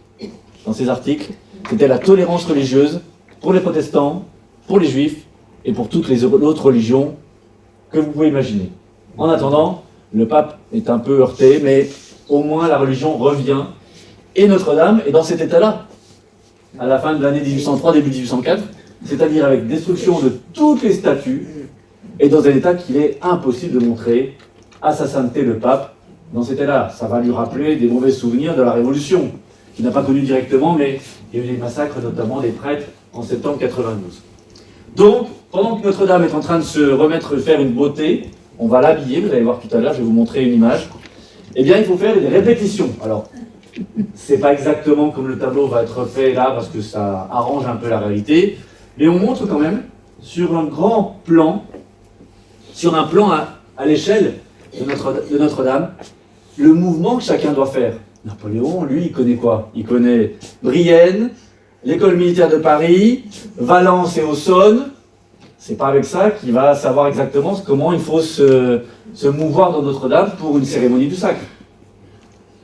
Dans ces articles, c'était la tolérance religieuse pour les protestants, pour les juifs et pour toutes les autres religions que vous pouvez imaginer. En attendant, le pape est un peu heurté, mais au moins la religion revient. Et Notre-Dame est dans cet état-là, à la fin de l'année 1803, début 1804, c'est-à-dire avec destruction de toutes les statues, et dans un état qu'il est impossible de montrer à sa sainteté le pape dans cet état-là. Ça va lui rappeler des mauvais souvenirs de la Révolution, qu'il n'a pas connu directement, mais il y a eu des massacres, notamment des prêtres, en septembre 92. Donc, pendant que Notre-Dame est en train de se remettre, faire une beauté, on va l'habiller, vous allez voir tout à l'heure, je vais vous montrer une image, eh bien, il faut faire des répétitions. Alors, c'est pas exactement comme le tableau va être fait là, parce que ça arrange un peu la réalité, mais on montre quand même, sur un grand plan, sur un plan à l'échelle de Notre-Dame, le mouvement que chacun doit faire. Napoléon, lui, il connaît quoi? Il connaît Brienne, l'école militaire de Paris, Valence et Auxonne. C'est pas avec ça qu'il va savoir exactement comment il faut se mouvoir dans Notre-Dame pour une cérémonie du sacre.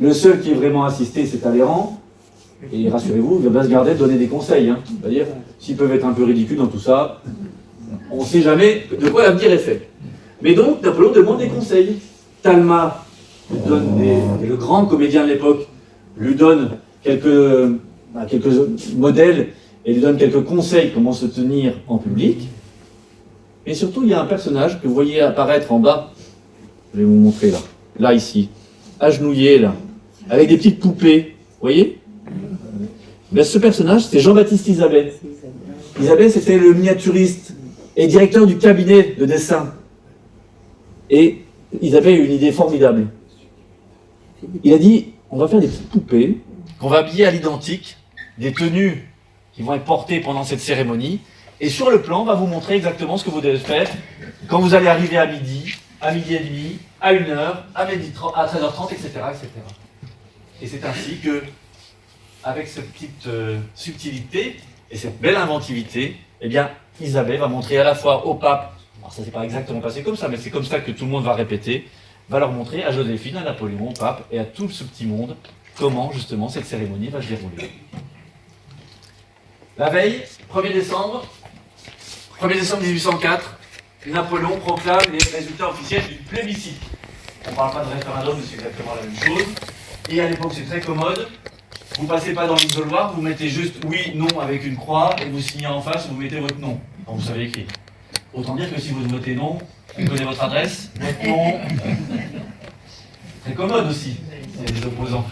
Le seul qui est vraiment assisté, c'est Talleyrand. Et rassurez-vous, il va bien se garder de donner des conseils. C'est-à-dire, s'ils peuvent être un peu ridicules dans tout ça, on ne sait jamais de quoi l'avenir est fait. Mais donc, Napoléon demande des conseils. Talma lui donne et le grand comédien de l'époque lui donne quelques modèles et lui donne quelques conseils comment se tenir en public. Et surtout, il y a un personnage que vous voyez apparaître en bas. Je vais vous montrer là. Là, ici. Agenouillé, là. Avec des petites poupées. Vous voyez? Ben, ce personnage, c'est Jean-Baptiste Isabey. Isabey, c'était le miniaturiste et directeur du cabinet de dessin. Et Isabey a eu une idée formidable. Il a dit, on va faire des petites poupées qu'on va habiller à l'identique, des tenues qui vont être portées pendant cette cérémonie. Et sur le plan, on va vous montrer exactement ce que vous devez faire quand vous allez arriver à midi et demi, à 1h, à 13h30, etc., etc. Et c'est ainsi que, avec cette petite subtilité et cette belle inventivité, eh bien, Isabey va montrer à la fois au pape, alors ça ne s'est pas exactement passé comme ça, mais c'est comme ça que tout le monde va répéter, va leur montrer à Joséphine, à Napoléon, au pape et à tout ce petit monde comment justement cette cérémonie va se dérouler. La veille, 1er décembre 1804, Napoléon proclame les résultats officiels du plébiscite. On ne parle pas de référendum, mais c'est exactement la même chose. Et à l'époque, c'est très commode. Vous ne passez pas dans l'isoloir, vous mettez juste oui, non avec une croix, et vous signez en face, vous mettez votre nom, quand vous savez écrire. Autant dire que si vous votez non, vous connaissez votre adresse, votre nom. Très commode aussi, c'est des opposants.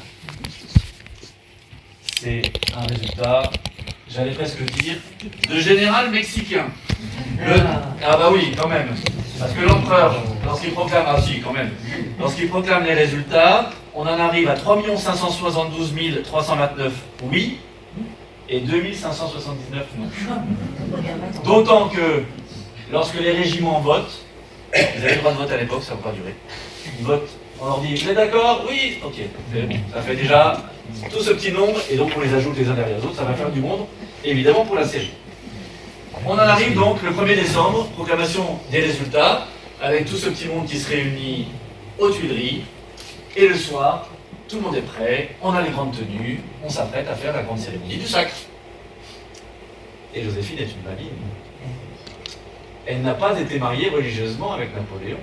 C'est un résultat, j'allais presque dire, de général mexicain. Ah bah oui, quand même. Parce que l'empereur, lorsqu'il proclame, lorsqu'il proclame les résultats, on en arrive à 3 572 329 oui et 2 579 non. D'autant que lorsque les régiments votent, vous avez le droit de vote à l'époque, ça ne va pas durer. Ils votent, on leur dit, vous êtes d'accord? Oui, ok. Ça fait déjà tout ce petit nombre, et donc on les ajoute les uns derrière les autres, ça va faire du monde, évidemment pour la série. On en arrive donc le 1er décembre, proclamation des résultats, avec tout ce petit monde qui se réunit aux Tuileries, et le soir, tout le monde est prêt, on a les grandes tenues, on s'apprête à faire la grande cérémonie du sacre. Et Joséphine est une babine. Elle n'a pas été mariée religieusement avec Napoléon.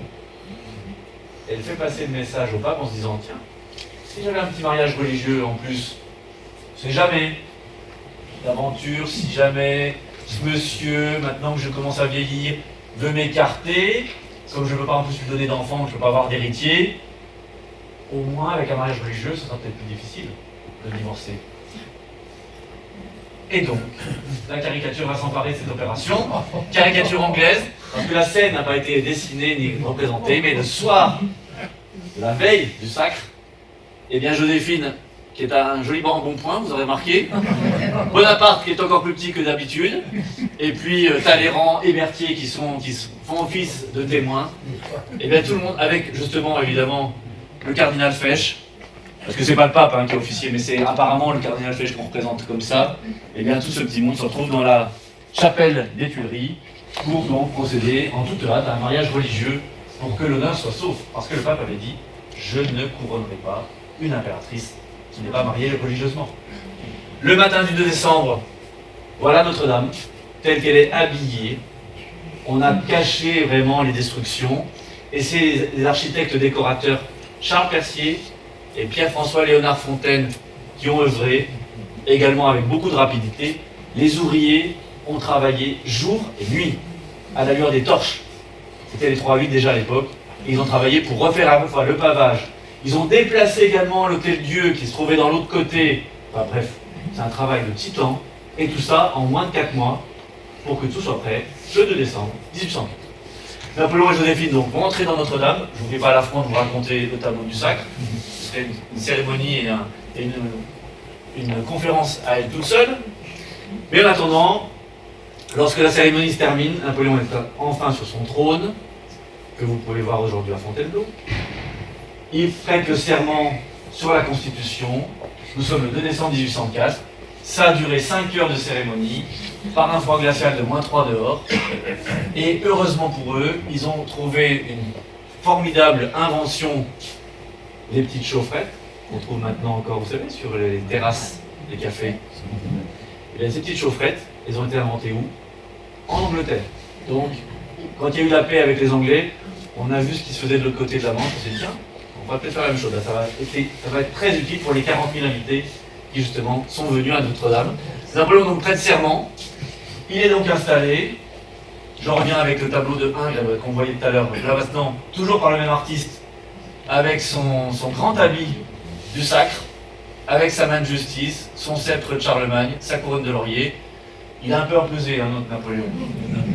Elle fait passer le message au pape en se disant, tiens, si j'avais un petit mariage religieux en plus, c'est jamais d'aventure, si jamais ce monsieur, maintenant que je commence à vieillir, veut m'écarter, comme je ne peux pas en plus lui donner d'enfants, je ne peux pas avoir d'héritier, au moins avec un mariage religieux, ce sera peut-être plus difficile de divorcer. Et donc, la caricature va s'emparer de cette opération, caricature anglaise, parce que la scène n'a pas été dessinée ni représentée, mais le soir, la veille du sacre, eh bien Joséphine, qui est un joli bon point, vous aurez remarqué, Bonaparte, qui est encore plus petit que d'habitude, et puis Talleyrand et Berthier, qui font office de témoins, et bien tout le monde, avec justement, évidemment, le cardinal Fesch, parce que c'est pas le pape qui est officier, mais c'est apparemment le cardinal Fesch qu'on représente comme ça, et bien tout ce petit monde se retrouve dans la chapelle des Tuileries pour donc procéder en toute hâte à un mariage religieux pour que l'honneur soit sauf. Parce que le pape avait dit, je ne couronnerai pas une impératrice qui n'est pas mariée religieusement. Le matin du 2 décembre, voilà Notre-Dame, telle qu'elle est habillée, On a caché vraiment les destructions. Et c'est les architectes décorateurs Charles Percier et Pierre-François Léonard Fontaine qui ont œuvré, également avec beaucoup de rapidité. Les ouvriers ont travaillé jour et nuit, à la lueur des torches. C'était les 3-8 déjà à l'époque. Et ils ont travaillé pour refaire à la fois le pavage. Ils ont déplacé également l'hôtel-Dieu qui se trouvait dans l'autre côté. Enfin bref, c'est un travail de titan. Et tout ça en moins de 4 mois pour que tout soit prêt, le 2 décembre 1804. Napoléon et Joséphine donc vont entrer dans Notre-Dame. Je ne vous fais pas l'affront de vous raconter le tableau du sacre. Ce serait une cérémonie et une conférence à elle toute seule. Mais en attendant, lorsque la cérémonie se termine, Napoléon est enfin sur son trône, que vous pouvez voir aujourd'hui à Fontainebleau. Il prête le serment sur la Constitution. Nous sommes le 2 décembre 1804. Ça a duré 5 heures de cérémonie, par un froid glacial de -3 dehors. Et heureusement pour eux, ils ont trouvé une formidable invention, les petites chaufferettes, qu'on trouve maintenant encore, vous savez, sur les terrasses des cafés. Et bien, ces petites chaufferettes, elles ont été inventées où? En Angleterre. Donc, quand il y a eu la paix avec les Anglais, on a vu ce qui se faisait de l'autre côté de la Manche, on s'est dit, tiens, on va peut-être faire la même chose. Là, ça va être très utile pour les 40 000 invités qui, justement, sont venus à Notre-Dame. Napoléon donc prête serment. Il est donc installé. J'en reviens avec le tableau de 1 qu'on voyait tout à l'heure. Là maintenant, toujours par le même artiste, avec son grand habit du sacre, avec sa main de justice, son sceptre de Charlemagne, sa couronne de laurier. Il a un peu empesé, notre Napoléon.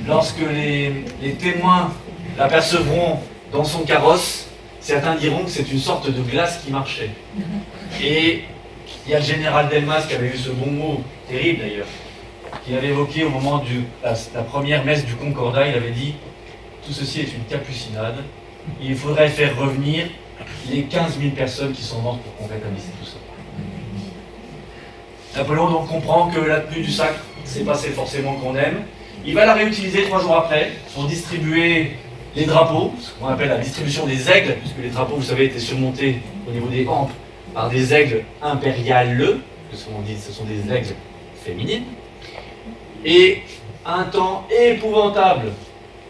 Lorsque les témoins l'apercevront dans son carrosse, certains diront que c'est une sorte de glace qui marchait. Et il y a le général Delmas qui avait eu ce bon mot, terrible d'ailleurs, qu'il avait évoqué au moment de la première messe du Concordat. Il avait dit « Tout ceci est une capucinade. Il faudrait faire revenir les 15 000 personnes qui sont mortes pour qu'on rétablisse tout ça. » Napoléon donc comprend que la tenue du sacre, c'est pas celle forcément qu'on aime. Il va la réutiliser 3 jours après pour distribuer les drapeaux, ce qu'on appelle la distribution des aigles, puisque les drapeaux, vous savez, étaient surmontés au niveau des hampes par des aigles impériales, ce sont des aigles féminines. Et un temps épouvantable,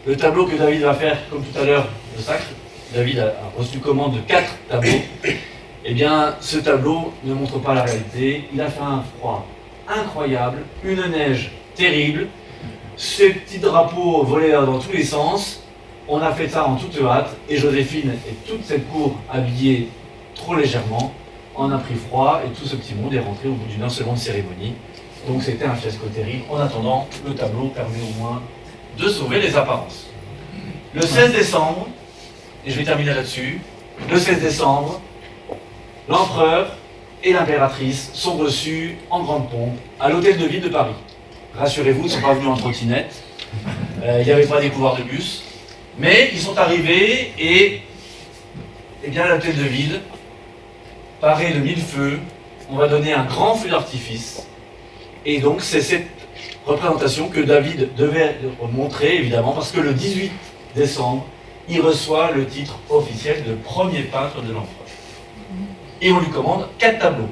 le tableau que David va faire, comme tout à l'heure, le sacre, David a reçu commande de 4 tableaux. Eh bien, ce tableau ne montre pas la réalité. Il a fait un froid incroyable, une neige terrible, ces petits drapeaux volaient dans tous les sens. On a fait ça en toute hâte, et Joséphine et toute cette cour habillée trop légèrement en a pris froid, et tout ce petit monde est rentré au bout d'une heure seulement de cérémonie. Donc c'était un fiasco terrible. En attendant, le tableau permet au moins de sauver les apparences. Le 16 décembre, et je vais terminer là-dessus, le 16 décembre, l'empereur et l'impératrice sont reçus en grande pompe à l'hôtel de ville de Paris. Rassurez-vous, ils ne sont pas venus en trottinette, il n'y avait pas des couloirs de bus, mais ils sont arrivés et bien l'hôtel de ville, paré de 1000 feux, on va donner un grand feu d'artifice. Et donc c'est cette représentation que David devait montrer, évidemment, parce que le 18 décembre, il reçoit le titre officiel de premier peintre de l'empereur. Et on lui commande 4 tableaux.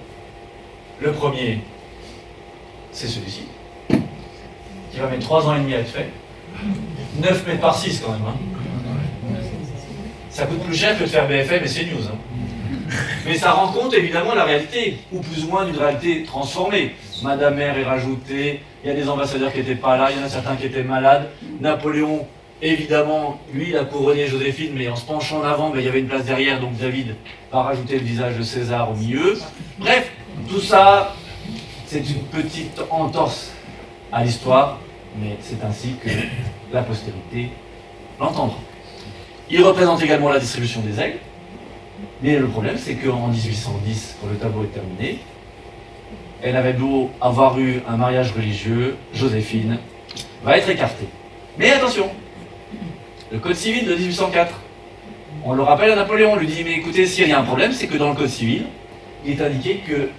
Le premier, c'est celui-ci, qui va mettre 3 ans et demi à être fait. 9 mètres par 6 quand même. Hein. Ça coûte plus cher que de faire BFM et CNews. Hein. Mais ça rend compte évidemment de la réalité, ou plus ou moins d'une réalité transformée. Madame Mère est rajoutée, il y a des ambassadeurs qui n'étaient pas là, il y en a certains qui étaient malades. Napoléon, évidemment, lui, il a couronné Joséphine, mais en se penchant en avant, il y avait une place derrière, donc David va rajouter le visage de César au milieu. Bref, tout ça, c'est une petite entorse à l'histoire, mais c'est ainsi que la postérité l'entendra. Il représente également la distribution des aigles, mais le problème, c'est qu'en 1810, quand le tableau est terminé, elle avait beau avoir eu un mariage religieux, Joséphine va être écartée. Mais attention, le code civil de 1804, on le rappelle à Napoléon, on lui dit, mais écoutez, s'il y a un problème, c'est que dans le code civil, il est indiqué que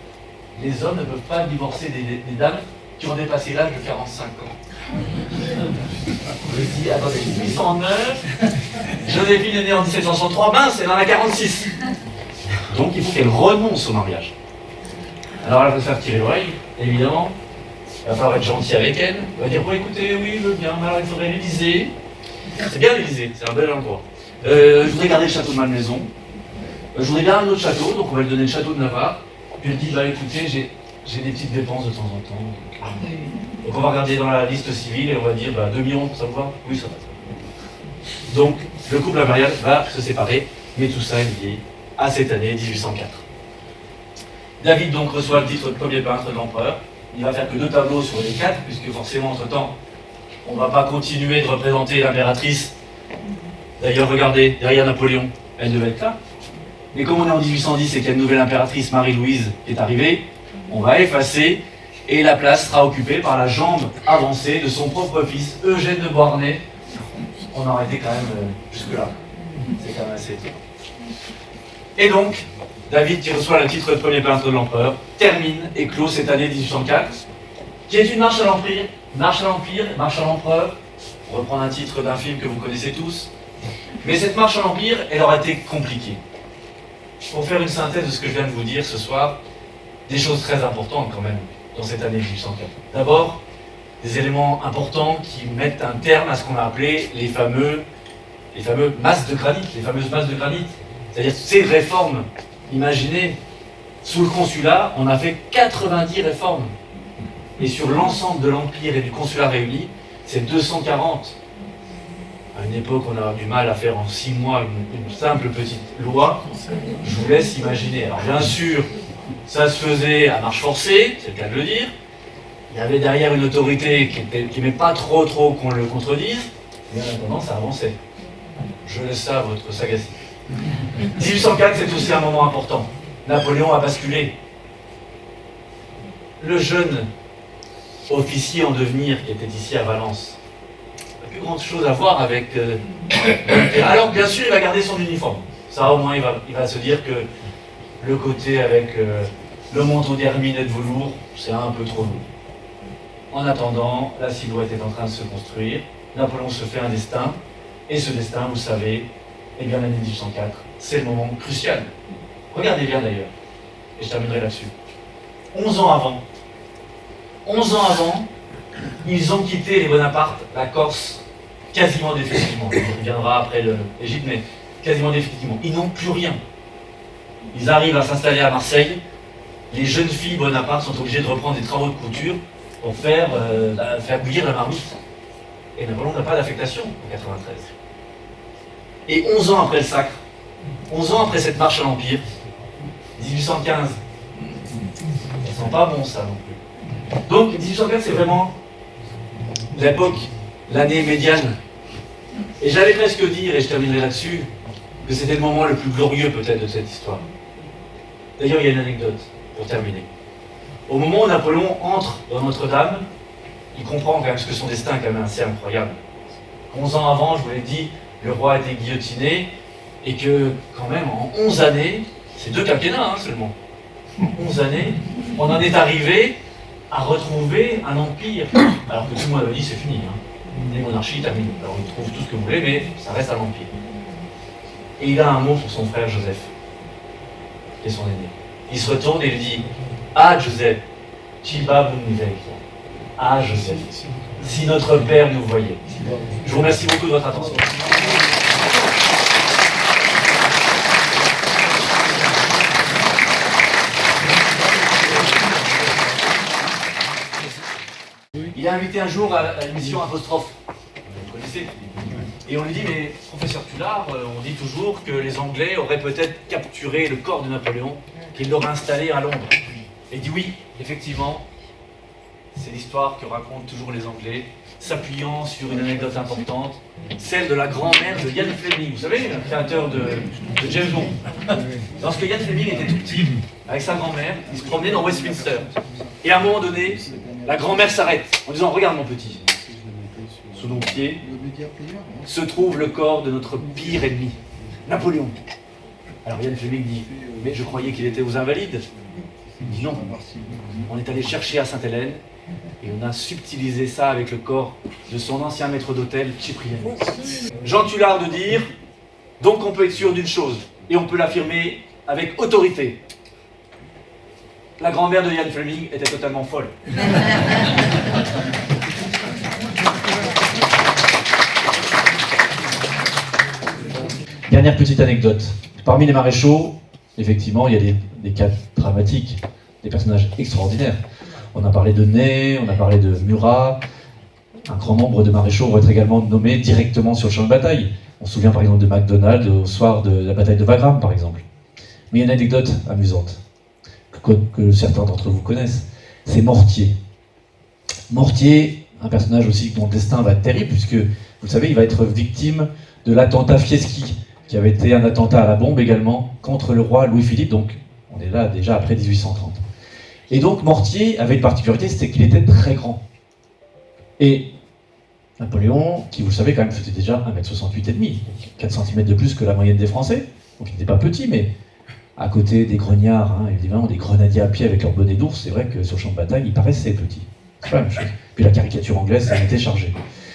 les hommes ne peuvent pas divorcer des dames qui ont dépassé l'âge de 45 ans. Je dis, attendez, 1809, Joséphine est née en 1763, mince, elle en a 46. Donc il faut qu'elle renonce au mariage. Alors elle va se faire tirer l'oreille, évidemment. Il va falloir être gentil avec elle. Il va dire, bon écoutez, oui, je veux bien, mais alors il faudrait réviser. C'est bien l'Élysée, c'est un bel endroit. Je voudrais garder le château de Malmaison. Je voudrais bien un autre château, donc on va lui donner le château de Navarre. Puis il dit, bah écoutez, j'ai des petites dépenses de temps en temps. Donc on va regarder dans la liste civile et on va dire, bah 2 millions, ça vous va? Oui, ça va. Donc le couple impérial va se séparer, mais tout ça est lié à cette année 1804. David donc reçoit le titre de premier peintre de l'empereur. Il va faire que 2 tableaux sur les 4, puisque forcément, entre-temps, on ne va pas continuer de représenter l'impératrice. D'ailleurs, regardez, derrière Napoléon, elle devait être là. Mais comme on est en 1810 et qu'il y a une nouvelle impératrice, Marie-Louise, qui est arrivée, on va effacer et la place sera occupée par la jambe avancée de son propre fils, Eugène de Beauharnais. On en été quand même jusque-là. C'est quand même assez étonnant. Et donc, David, qui reçoit le titre de premier peintre de l'empereur, termine et clôt cette année 1804, qui est une marche à l'empire, marche à l'empereur, pour reprendre un titre d'un film que vous connaissez tous. Mais cette marche à l'empire, elle aura été compliquée. Pour faire une synthèse de ce que je viens de vous dire ce soir, des choses très importantes quand même dans cette année 1804. D'abord, des éléments importants qui mettent un terme à ce qu'on a appelé les fameuses masses de granit, c'est-à-dire ces réformes. Imaginez, sous le consulat, on a fait 90 réformes. Et sur l'ensemble de l'Empire et du consulat réunis, c'est 240. À une époque, on a du mal à faire en 6 mois une simple petite loi. Je vous laisse imaginer. Alors bien sûr, ça se faisait à marche forcée, c'est le cas de le dire. Il y avait derrière une autorité qui n'aimait pas trop qu'on le contredise. Mais en attendant, ça avançait. Je laisse ça à votre sagacité. 1804, c'est aussi un moment important. Napoléon a basculé. Le jeune officier en devenir qui était ici à Valence n'a plus grande chose à voir avec... Alors, bien sûr, il va garder son uniforme. Ça, au moins, il va se dire que le côté avec le manteau d'hermine et de velours, c'est un peu trop lourd. En attendant, la silhouette est en train de se construire. Napoléon se fait un destin. Et ce destin, vous savez, eh bien, l'année 1804, c'est le moment crucial. Regardez bien d'ailleurs, et je terminerai là-dessus. 11 ans avant, ils ont quitté les Bonaparte, la Corse, quasiment définitivement. On reviendra après l'Égypte, mais quasiment définitivement. Ils n'ont plus rien. Ils arrivent à s'installer à Marseille. Les jeunes filles Bonaparte sont obligées de reprendre des travaux de couture pour faire bouillir la marmite. Et Napoléon n'a pas d'affectation en 93. Et 11 ans après le sacre, 11 ans après cette marche à l'Empire, 1815, ça sent pas bon ça non plus. Donc 1815 c'est vraiment l'époque, l'année médiane. Et j'allais presque dire, et je terminerai là-dessus, que c'était le moment le plus glorieux peut-être de cette histoire. D'ailleurs il y a une anecdote pour terminer. Au moment où Napoléon entre dans Notre-Dame, il comprend quand même ce que son destin est quand même assez incroyable. 11 ans avant, je vous l'ai dit, le roi a été guillotiné, et que quand même en 11 années, c'est 2 quinquennats seulement, en 11 années, on en est arrivé à retrouver un empire, alors que tout le monde avait dit c'est fini, les monarchies terminent, alors on trouve tout ce que vous voulez, mais ça reste un empire. Et il a un mot pour son frère Joseph, qui est son aîné. Il se retourne et il dit « Ah Joseph, Chiba Bunvek. Ah Joseph, si notre père nous voyait. » Je vous remercie beaucoup de votre attention. Il est invité un jour à l'émission Apostrophe. Vous connaissez. Et on lui dit, mais professeur Tullard, on dit toujours que les Anglais auraient peut-être capturé le corps de Napoléon, qu'ils l'auraient installé à Londres. Et il dit oui, effectivement, c'est l'histoire que racontent toujours les Anglais, s'appuyant sur une anecdote importante, celle de la grand-mère de Ian Fleming, vous savez, le créateur de James Bond. Lorsque Ian Fleming était tout petit, avec sa grand-mère, il se promenait dans Westminster. Et à un moment donné, la grand-mère s'arrête en disant « Regarde mon petit, sous nos pieds se trouve le corps de notre pire ennemi, Napoléon. » Alors Ian Fleming dit « Mais je croyais qu'il était aux Invalides. » Il dit « Non, on est allé chercher à Sainte-Hélène et on a subtilisé ça avec le corps de son ancien maître d'hôtel, Cyprien. » Jean Tullard de dire « Donc on peut être sûr d'une chose, et on peut l'affirmer avec autorité. La grand-mère de Ian Fleming était totalement folle. » Dernière petite anecdote. Parmi les maréchaux, effectivement, il y a des cas dramatiques, des personnages extraordinaires. On a parlé de Ney, on a parlé de Murat. Un grand nombre de maréchaux vont être également nommés directement sur le champ de bataille. On se souvient par exemple de MacDonald au soir de la bataille de Wagram, par exemple. Mais il y a une anecdote amusante que certains d'entre vous connaissent. C'est Mortier. Mortier, un personnage aussi dont le destin va être terrible, puisque, vous le savez, il va être victime de l'attentat Fieschi, qui avait été un attentat à la bombe également contre le roi Louis-Philippe, donc on est là déjà après 1830. Et donc Mortier avait une particularité, c'était qu'il était très grand. Et Napoléon, qui vous le savez quand même faisait déjà 1m68,5, 4 cm de plus que la moyenne des Français, donc il n'était pas petit, mais à côté des grognards, évidemment des grenadiers à pied avec leur bonnet d'ours, c'est vrai que sur le champ de bataille, il paraissait petit. C'est pas la même chose. Puis la caricature anglaise, ça était chargé.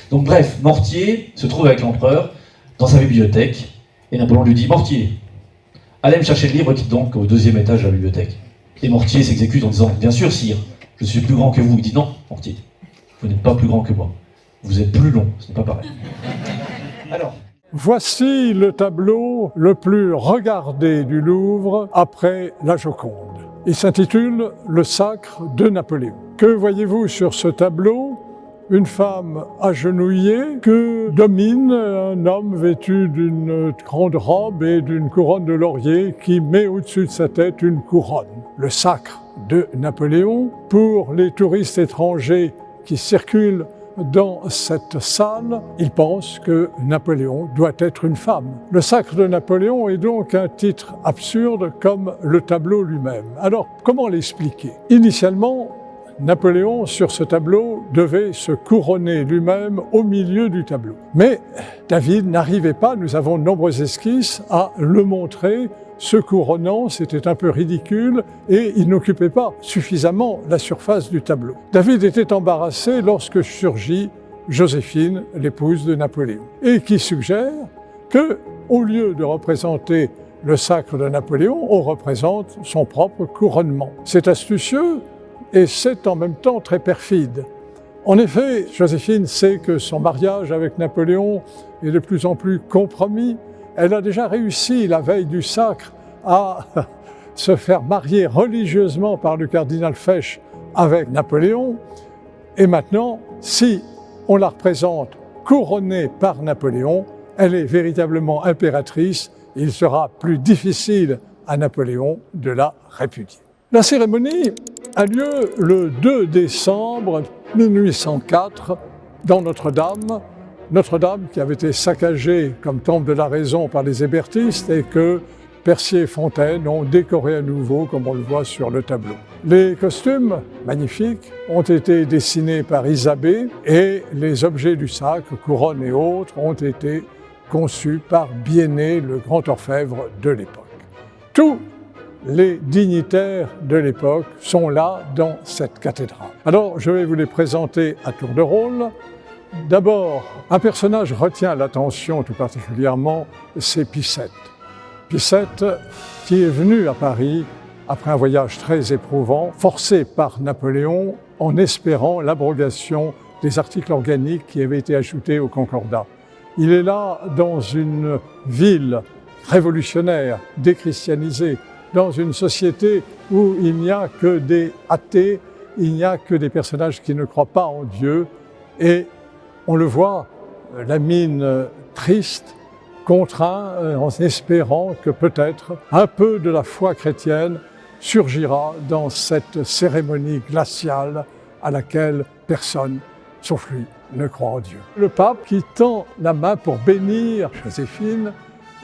Donc bref, Mortier se trouve avec l'empereur dans sa bibliothèque, et Napoléon lui dit « Mortier, allez me chercher le livre qui est donc au 2e étage de la bibliothèque. » Et Mortier s'exécute en disant « Bien sûr, sire, je suis plus grand que vous. » Il dit « Non, Mortier, vous n'êtes pas plus grand que moi. Vous êtes plus long, ce n'est pas pareil. » Alors, voici le tableau le plus regardé du Louvre après la Joconde. Il s'intitule « Le sacre de Napoléon ». Que voyez-vous sur ce tableau ? Une femme agenouillée que domine un homme vêtu d'une grande robe et d'une couronne de laurier qui met au-dessus de sa tête une couronne. Le sacre de Napoléon, pour les touristes étrangers qui circulent dans cette salle, ils pensent que Napoléon doit être une femme. Le sacre de Napoléon est donc un titre absurde comme le tableau lui-même. Alors, comment l'expliquer ? Initialement, Napoléon, sur ce tableau, devait se couronner lui-même au milieu du tableau. Mais David n'arrivait pas, nous avons de nombreuses esquisses, à le montrer se couronnant, c'était un peu ridicule et il n'occupait pas suffisamment la surface du tableau. David était embarrassé lorsque surgit Joséphine, l'épouse de Napoléon, et qui suggère que, au lieu de représenter le sacre de Napoléon, on représente son propre couronnement. C'est astucieux, et c'est en même temps très perfide. En effet, Joséphine sait que son mariage avec Napoléon est de plus en plus compromis. Elle a déjà réussi, la veille du sacre, à se faire marier religieusement par le cardinal Fesch avec Napoléon. Et maintenant, si on la représente couronnée par Napoléon, elle est véritablement impératrice. Il sera plus difficile à Napoléon de la répudier. La cérémonie a lieu le 2 décembre 1804 dans Notre-Dame. Notre-Dame qui avait été saccagée comme temple de la raison par les hébertistes et que Percier et Fontaine ont décoré à nouveau comme on le voit sur le tableau. Les costumes, magnifiques, ont été dessinés par Isabey et les objets du sacre, couronnes et autres, ont été conçus par Biennet, le grand orfèvre de l'époque. Tous les dignitaires de l'époque sont là dans cette cathédrale. Alors, je vais vous les présenter à tour de rôle. D'abord, un personnage retient l'attention tout particulièrement, c'est Picette. Picette, qui est venu à Paris après un voyage très éprouvant, forcé par Napoléon en espérant l'abrogation des articles organiques qui avaient été ajoutés au Concordat. Il est là dans une ville révolutionnaire, déchristianisée, dans une société où il n'y a que des athées, il n'y a que des personnages qui ne croient pas en Dieu. Et on le voit, la mine triste, contraint, en espérant que peut-être un peu de la foi chrétienne surgira dans cette cérémonie glaciale à laquelle personne, sauf lui, ne croit en Dieu. Le pape qui tend la main pour bénir Joséphine,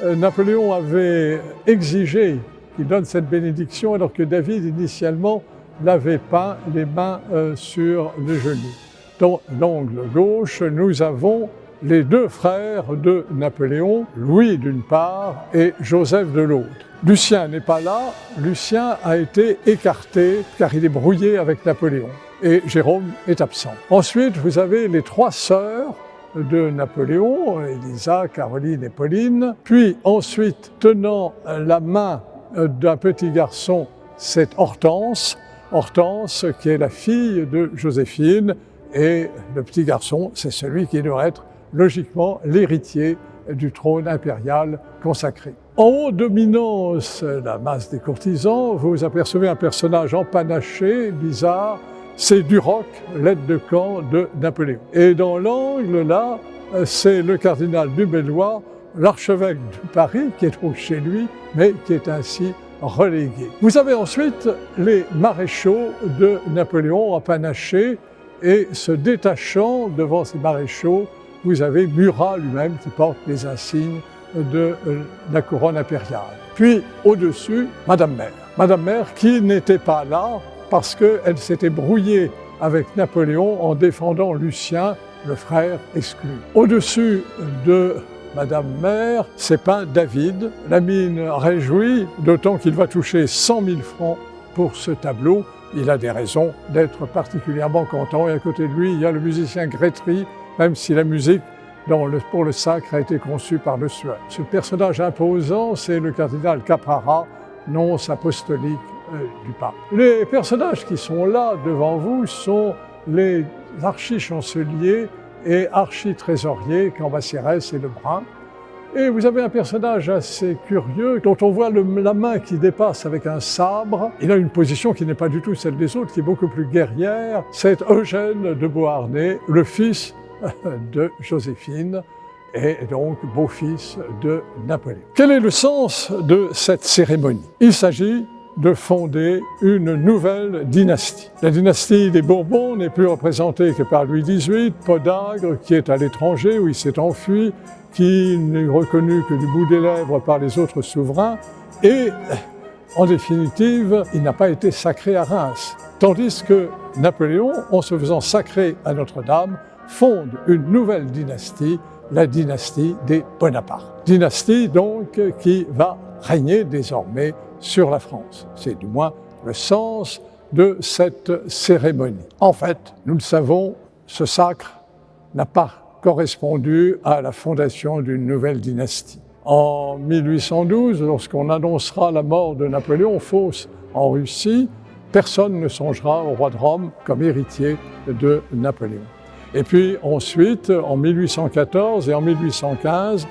Napoléon avait exigé qu'il donne cette bénédiction alors que David initialement l'avait peint les mains sur le genou. Dans l'angle gauche, nous avons les deux frères de Napoléon, Louis d'une part et Joseph de l'autre. Lucien n'est pas là, Lucien a été écarté car il est brouillé avec Napoléon et Jérôme est absent. Ensuite, vous avez les trois sœurs de Napoléon, Élisa, Caroline et Pauline, puis ensuite, tenant la main d'un petit garçon, c'est Hortense, Hortense qui est la fille de Joséphine, et le petit garçon, c'est celui qui doit être logiquement l'héritier du trône impérial consacré. En haut dominant la masse des courtisans, vous apercevez un personnage empanaché, bizarre, c'est Duroc, l'aide de camp de Napoléon. Et dans l'angle là, c'est le cardinal du Bellois, l'archevêque de Paris, qui est donc chez lui, mais qui est ainsi relégué. Vous avez ensuite les maréchaux de Napoléon empanachés, et se détachant devant ces maréchaux, vous avez Murat lui-même qui porte les insignes de la couronne impériale. Puis au-dessus, Madame Mère. Madame Mère qui n'était pas là parce qu'elle s'était brouillée avec Napoléon en défendant Lucien, le frère exclu. Au-dessus de Madame Mère, c'est peint David. La mine réjouit, d'autant qu'il va toucher 100 000 francs pour ce tableau. Il a des raisons d'être particulièrement content. Et à côté de lui, il y a le musicien Grétry, même si la musique pour le sacre a été conçue par le Sueur. Ce personnage imposant, c'est le cardinal Caprara, nonce apostolique du pape. Les personnages qui sont là devant vous sont les archichanceliers et architrésoriers, Cambacérès et Lebrun. Et vous avez un personnage assez curieux, dont on voit la main qui dépasse avec un sabre. Il a une position qui n'est pas du tout celle des autres, qui est beaucoup plus guerrière. C'est Eugène de Beauharnais, le fils de Joséphine, et donc beau-fils de Napoléon. Quel est le sens de cette cérémonie? Il s'agit de fonder une nouvelle dynastie. La dynastie des Bourbons n'est plus représentée que par Louis XVIII, Podagre, qui est à l'étranger, où il s'est enfui, qui n'est reconnu que du bout des lèvres par les autres souverains, et en définitive, il n'a pas été sacré à Reims. Tandis que Napoléon, en se faisant sacrer à Notre-Dame, fonde une nouvelle dynastie, la dynastie des Bonaparte. Dynastie donc qui va régner désormais sur la France. C'est du moins le sens de cette cérémonie. En fait, nous le savons, ce sacre n'a pas correspondu à la fondation d'une nouvelle dynastie. En 1812, lorsqu'on annoncera la mort de Napoléon Fausse en Russie, personne ne songera au roi de Rome comme héritier de Napoléon. Et puis ensuite, en 1814 et en 1815,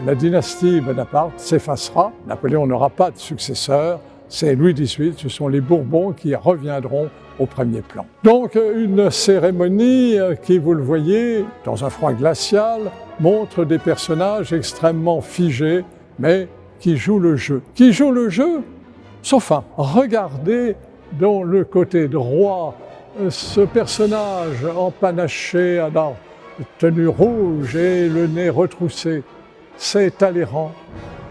la dynastie Bonaparte s'effacera. Napoléon n'aura pas de successeur. C'est Louis XVIII, ce sont les Bourbons qui reviendront au premier plan. Donc une cérémonie qui, vous le voyez, dans un froid glacial, montre des personnages extrêmement figés, mais qui jouent le jeu. Qui jouent le jeu, sauf un. Regardez dans le côté droit ce personnage empanaché à la tenue rouge et le nez retroussé. C'est Talleyrand.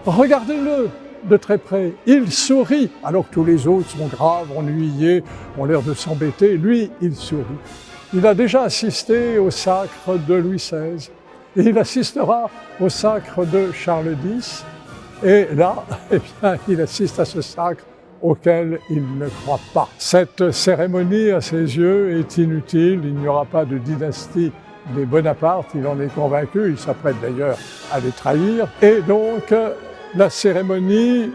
Regardez-le de très près. Il sourit, alors que tous les autres sont graves, ennuyés, ont l'air de s'embêter. Lui, il sourit. Il a déjà assisté au sacre de Louis XVI. Et il assistera au sacre de Charles X. Et là, eh bien, il assiste à ce sacre auquel il ne croit pas. Cette cérémonie, à ses yeux, est inutile. Il n'y aura pas de dynastie des Bonaparte, il en est convaincu, il s'apprête d'ailleurs à les trahir. Et donc, la cérémonie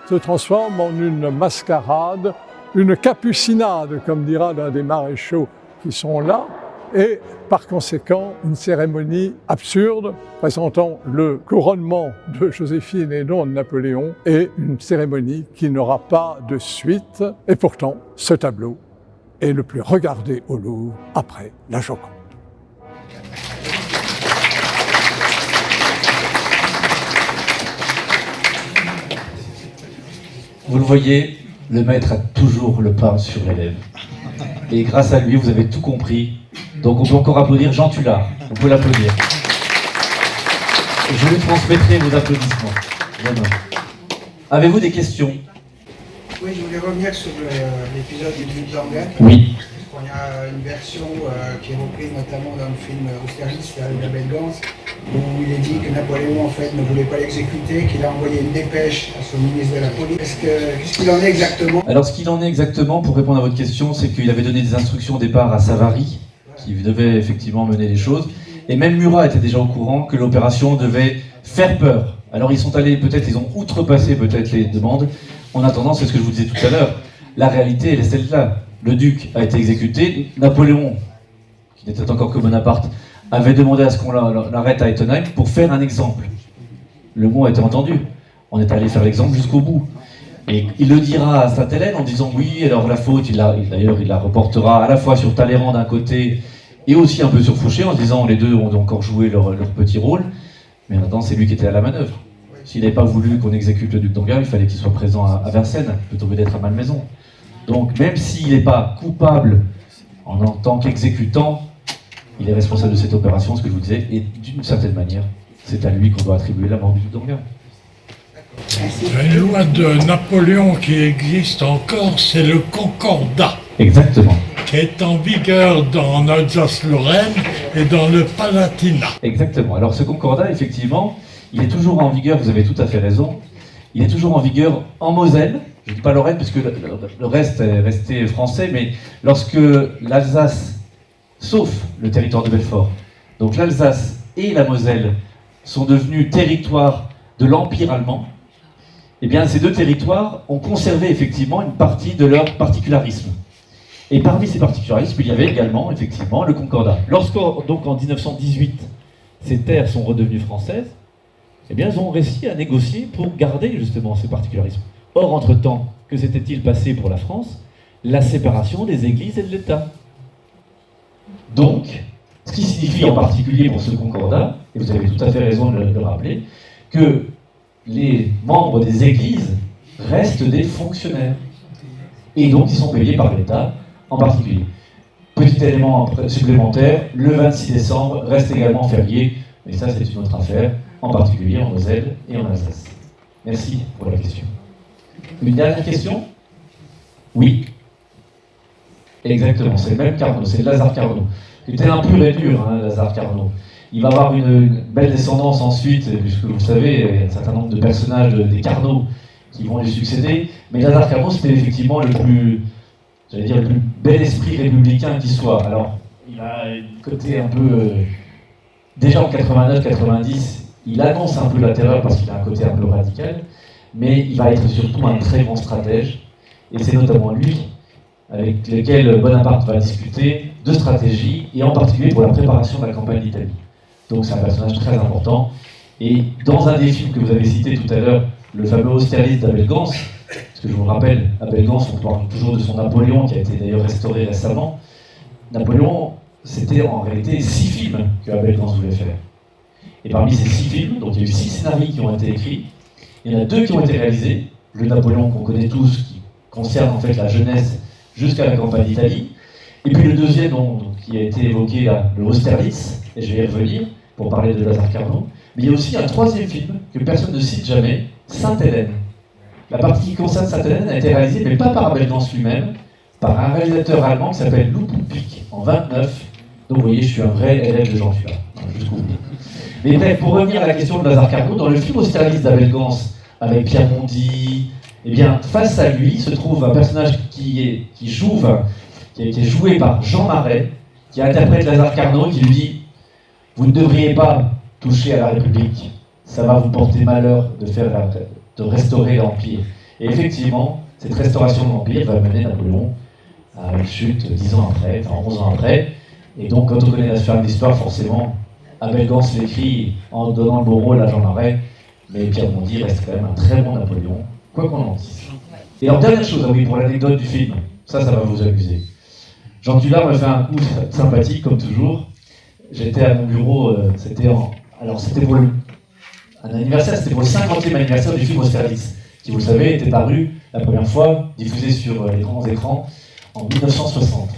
se transforme en une mascarade, une capucinade, comme dira l'un des maréchaux qui sont là, et par conséquent, une cérémonie absurde, présentant le couronnement de Joséphine et non de Napoléon, et une cérémonie qui n'aura pas de suite. Et pourtant, ce tableau est le plus regardé au Louvre après la Joconde. Vous le voyez, le maître a toujours le pain sur les lèvres. Et grâce à lui, vous avez tout compris. Donc on peut encore applaudir Jean Tullard. On peut l'applaudir. Je lui transmettrai vos applaudissements. Vraiment. Avez-vous des questions? Oui, je voulais revenir sur l'épisode du Duc d'Angoulême. Oui. Il y a une version qui est reprise notamment dans le film Austerlitz avec la Belle Gance, où il est dit que Napoléon en fait ne voulait pas l'exécuter, qu'il a envoyé une dépêche à son ministre de la Police. Qu'est-ce qu'il en est exactement? Alors ce qu'il en est exactement, pour répondre à votre question, c'est qu'il avait donné des instructions au départ à Savary, qui devait effectivement mener les choses, et même Murat était déjà au courant que l'opération devait faire peur. Alors ils sont allés, peut-être, ils ont outrepassé peut-être les demandes. En attendant, c'est ce que je vous disais tout à l'heure, la réalité elle est celle-là. Le duc a été exécuté, Napoléon, qui n'était encore que Bonaparte, avait demandé à ce qu'on l'arrête à Ettenheim pour faire un exemple. le mot a été entendu. On est allé faire l'exemple jusqu'au bout. Et il le dira à Sainte-Hélène en disant oui, alors la faute, d'ailleurs il la reportera à la fois sur Talleyrand d'un côté et aussi un peu sur Fouché en disant les deux ont encore joué leur petit rôle, mais maintenant c'est lui qui était à la manœuvre. S'il n'avait pas voulu qu'on exécute le duc d'Enghien, il fallait qu'il soit présent à Vincennes plutôt que d'être à Malmaison. Donc même s'il n'est pas coupable en tant qu'exécutant, il est responsable de cette opération, ce que je vous disais, et d'une certaine manière, c'est à lui qu'on doit attribuer la mort du duc d'Enghien. Une loi de Napoléon qui existe encore, c'est le Concordat. Exactement. Qui est en vigueur en Alsace-Lorraine et dans le Palatinat. Exactement. Alors ce Concordat, effectivement, il est toujours en vigueur, vous avez tout à fait raison, il est toujours en vigueur en Moselle, je ne dis pas Lorraine, puisque le reste est resté français, mais lorsque l'Alsace, sauf le territoire de Belfort, donc l'Alsace et la Moselle sont devenus territoires de l'Empire allemand, eh bien ces deux territoires ont conservé effectivement une partie de leur particularisme. Et parmi ces particularismes, il y avait également effectivement le Concordat. Lorsque, donc en 1918, ces terres sont redevenues françaises, eh bien elles ont réussi à négocier pour garder justement ces particularismes. Or, entre-temps, que s'était-il passé pour la France? La séparation des églises et de l'État. Donc, ce qui signifie en particulier pour ce Concordat, et vous avez tout à fait raison de le rappeler, que les membres des églises restent des fonctionnaires. Et donc, ils sont payés par l'État en particulier. Petit élément supplémentaire, le 26 décembre reste également férié, mais ça c'est une autre affaire, en particulier en Moselle et en Alsace. Merci pour la question. Une dernière question? Oui. Exactement, c'est le même Carnot, c'est Lazare Carnot. C'était un pur et dur, hein, Lazare Carnot. Il va avoir une belle descendance ensuite, puisque vous savez, il y a un certain nombre de personnages des Carnot qui vont lui succéder, mais Lazare Carnot c'était effectivement le plus, j'allais dire, le plus bel esprit républicain qui soit. Alors, il a un côté un peu... déjà en 89-90, il annonce un peu la terreur parce qu'il a un côté un peu radical, mais il va être surtout un très bon stratège, et c'est notamment lui avec lequel Bonaparte va discuter de stratégie, et en particulier pour la préparation de la campagne d'Italie. Donc c'est un personnage très important, et dans un des films que vous avez cité tout à l'heure, le fameux Austerlitz d'Abel Gans, parce que je vous rappelle, Abel Gans, on parle toujours de son Napoléon, qui a été d'ailleurs restauré récemment. Napoléon, c'était en réalité 6 films que Abel Gans voulait faire. Et parmi ces 6 films, donc il y a eu 6 scénarios qui ont été écrits, il y en a 2 qui ont été réalisés, le Napoléon qu'on connaît tous, qui concerne en fait la jeunesse jusqu'à la campagne d'Italie, et puis le deuxième qui a été évoqué là, le Austerlitz, et je vais y revenir pour parler de Lazare Carnot, mais il y a aussi un 3e film que personne ne cite jamais, Sainte-Hélène. La partie qui concerne Sainte-Hélène a été réalisée, mais pas par Abel Gans lui-même, par un réalisateur allemand qui s'appelle Lou Poupik, en 29. Donc vous voyez, je suis un vrai élève de Jean Tuat, jusqu'au bout. Mais bref, pour revenir à la question de Lazare Carnot, dans le film Austerlitz d'Abel Gans, avec Pierre Mondy, eh bien, face à lui se trouve un personnage qui est joué par Jean Marais, qui interprète Lazare Carnot, qui lui dit « Vous ne devriez pas toucher à la République, ça va vous porter malheur de restaurer l'Empire. » Et effectivement, cette restauration de l'Empire va mener Napoléon à une chute 10 ans après, enfin 11 ans après. Et donc, quand on connaît la sphère de l'histoire, forcément, Abel Gans l'écrit en donnant le beau rôle à Jean Marais, mais Pierre Mondy reste quand même un très bon Napoléon, quoi qu'on en dise. Et alors, dernière chose, oui, pour l'anecdote du film, ça va vous amuser. Jean Tullard me fait un coup sympathique, comme toujours. J'étais à mon bureau, c'était pour un anniversaire, c'était pour le 50e anniversaire du film Austerlitz, qui, vous le savez, était paru la première fois, diffusé sur les grands écrans, en 1960.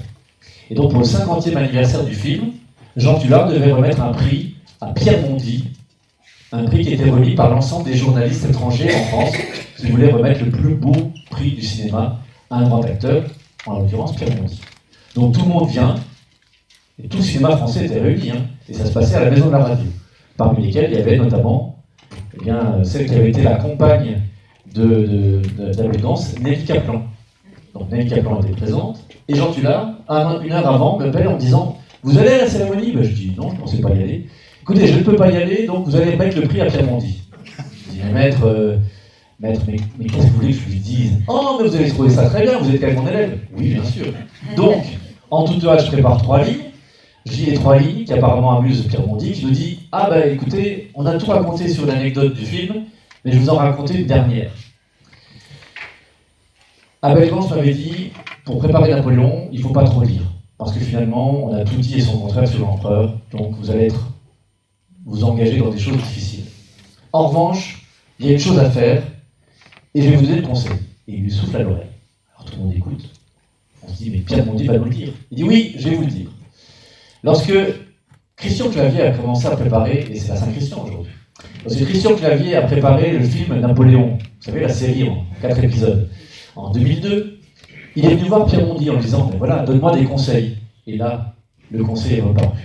Et donc, pour le 50e anniversaire du film, Jean Tullard devait remettre un prix à Pierre Mondy, un prix qui était remis par l'ensemble des journalistes étrangers en France qui voulaient remettre le plus beau prix du cinéma à un grand acteur, en l'occurrence Pierre Mondy. Donc tout le monde vient, et tout le cinéma français était réuni, et ça se passait à la Maison de la Radio, parmi lesquels il y avait notamment celle qui avait été la compagne d'Abel Gans, Nelly Kaplan. Donc Nelly Kaplan était présente, et Jean Tullard, une heure avant, m'appelle en me disant « Vous allez à la cérémonie ?» Je dis « Non, je ne pensais pas y aller. » « Écoutez, je ne peux pas y aller, donc vous allez mettre le prix à Pierre Mondy. » Je dis « Maître, mais qu'est-ce que vous voulez que je lui dise? Oh, mais vous avez trouvé ça très bien, vous êtes quand même mon élève. » Oui, bien sûr. Donc, en toute hâte, je prépare 3 lignes. Je lis les 3 lignes qui apparemment amusent Pierre Mondy, qui nous dit « Ah bah écoutez, on a tout raconté sur l'anecdote du film, mais je vous en raconter une dernière. » Abel Gance m'avait dit « Pour préparer Napoléon, il ne faut pas trop lire, parce que finalement, on a tout dit et son contraire sur l'empereur, donc vous allez vous engager dans des choses difficiles. En revanche, il y a une chose à faire, et je vais vous donner le conseil. » Et il lui souffle à l'oreille. Alors tout le monde écoute. On se dit « Mais Pierre Mondy va nous le dire. » Il dit « Oui, je vais vous le dire. » Lorsque Christian Clavier a commencé à préparer, et c'est la Saint-Christian aujourd'hui, lorsque Christian Clavier a préparé le film Napoléon, vous savez, la série en 4 épisodes, en 2002, il est venu voir Pierre Mondy en lui disant « Mais voilà, donne-moi des conseils. » Et là, le conseil est reparu.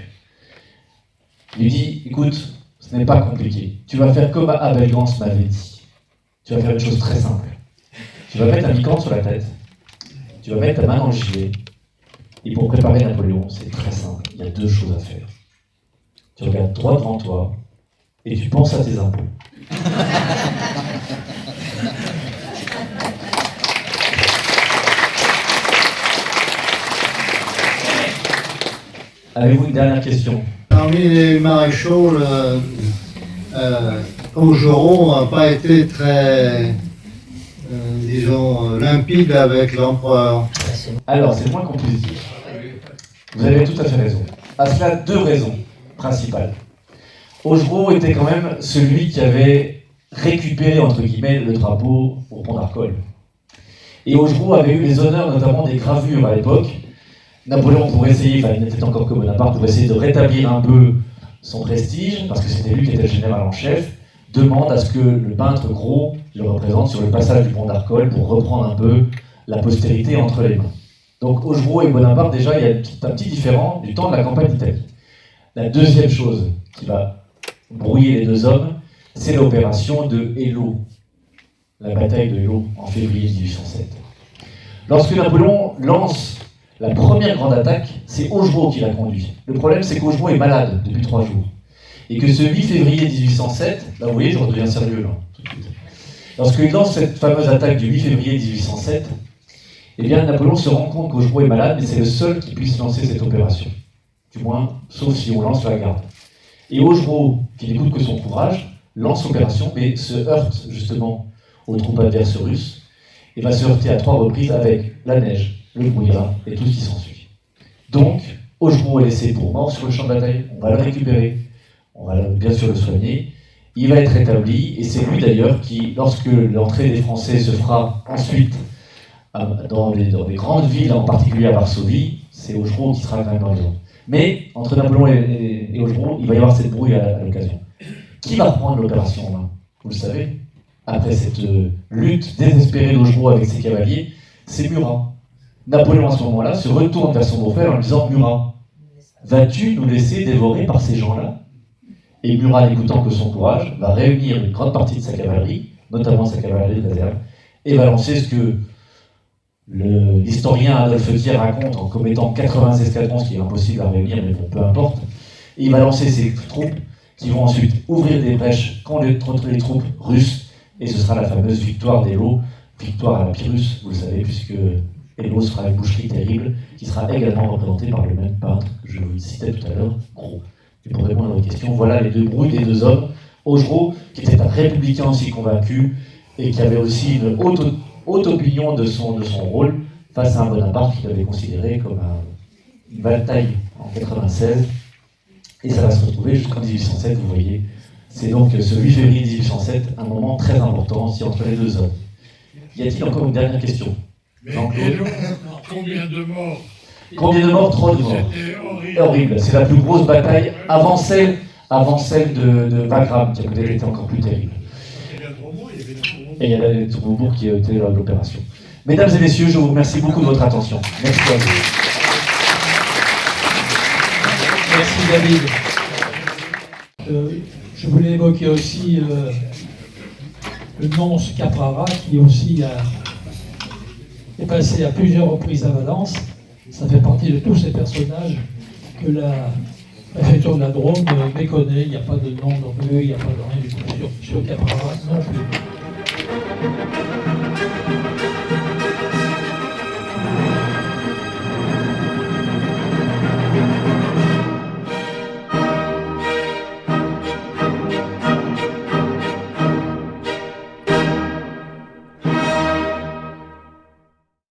Il lui dit « Écoute, ce n'est pas compliqué. Tu vas faire comme Abel Gance m'avait dit. Tu vas faire une chose très simple. Tu vas mettre un bicorne sur la tête. Tu vas mettre ta main dans le gilet. Et pour préparer Napoléon, c'est très simple. Il y a 2 choses à faire. Tu regardes droit devant toi et tu penses à tes impôts. Avez-vous une dernière question? Parmi les maréchaux, Augereau n'a pas été très, disons, limpide avec l'empereur. Alors, c'est le moins qu'on puisse dire. Vous avez tout à fait raison. À cela, 2 raisons principales. Augereau était quand même celui qui avait récupéré, entre guillemets, le drapeau au Pont d'Arcole. Et Augereau avait eu les honneurs, notamment des gravures à l'époque. Napoléon, pour essayer, enfin il n'était encore que Bonaparte, pour essayer de rétablir un peu son prestige, parce que c'était lui qui était le général en chef, demande à ce que le peintre Gros le représente sur le passage du Pont d'Arcole pour reprendre un peu la postérité entre les mains. Donc Augereau et Bonaparte, déjà, il y a un petit différent du temps de la campagne d'Italie. La deuxième chose qui va brouiller les 2 hommes, c'est l'opération de Eylau, la bataille de Eylau en février 1807. Lorsque Napoléon lance la première grande attaque, c'est Augereau qui l'a conduit. Le problème, c'est qu'Augereau est malade depuis 3 jours. Et que ce 8 février 1807, là vous voyez, je redeviens sérieux là, tout de suite. Lorsqu'il lance cette fameuse attaque du 8 février 1807, eh bien Napoléon se rend compte qu'Augereau est malade, mais c'est le seul qui puisse lancer cette opération. Du moins, sauf si on lance la garde. Et Augereau, qui n'écoute que son courage, lance l'opération, mais se heurte justement aux troupes adverses russes, et va se heurter à 3 reprises avec la neige, le brouillard et tout ce qui s'ensuit. Donc, Augereau est laissé pour mort sur le champ de bataille, on va le récupérer, on va bien sûr le soigner, il va être rétabli, et c'est lui d'ailleurs qui, lorsque l'entrée des Français se fera ensuite dans les grandes villes, en particulier à Varsovie, c'est Augereau qui sera quand même dans les autres. Mais, entre Napoléon et Augereau, il va y avoir cette brouille à l'occasion. Qui va reprendre l'opération en main? Vous le savez, après cette lutte désespérée d'Augereau avec ses cavaliers, c'est Murat. Napoléon, à ce moment-là, se retourne vers son beau-frère en lui disant « Murat, vas-tu nous laisser dévorer par ces gens-là » Et Murat, n'écoutant que son courage, va réunir une grande partie de sa cavalerie, notamment sa cavalerie de réserve, et va lancer ce que l'historien Adolphe Thiers raconte en commettant 80 escadrons, ce qui est impossible à réunir, mais bon, peu importe. Et il va lancer ses troupes qui vont ensuite ouvrir des brèches contre les troupes russes, et ce sera la fameuse victoire d'Eylau, victoire à la Pyrrhus, vous le savez, puisque Eylau sera une boucherie terrible, qui sera également représentée par le même peintre que je vous citais tout à l'heure, Gros. Et pour répondre à votre question, voilà les 2 brouilles des 2 hommes. Augereau, qui était un républicain aussi convaincu, et qui avait aussi une haute opinion de son rôle, face à un Bonaparte qu'il avait considéré comme une bataille en 96. Et ça va se retrouver jusqu'en 1807, vous voyez. C'est donc ce 8 février 1807, un moment très important aussi entre les 2 hommes. Y a-t-il encore une dernière question? Jean-Claude, combien de morts? Combien de morts? 3 de morts. C'était Horrible. C'est la plus grosse bataille avant celle de Wagram, qui a peut-être été encore plus terrible. Et il y a les Troubourg qui a été l'opération. Mesdames et messieurs, je vous remercie beaucoup de votre attention. Merci à vous. Merci David. Je voulais évoquer aussi le nonce Caprara qui aussi est passé à plusieurs reprises à Valence. Ça fait partie de tous ces personnages que la préfecture de la Drôme méconnaît. Il n'y a pas de nom non plus, il n'y a pas de rien du tout sur Caprara non plus.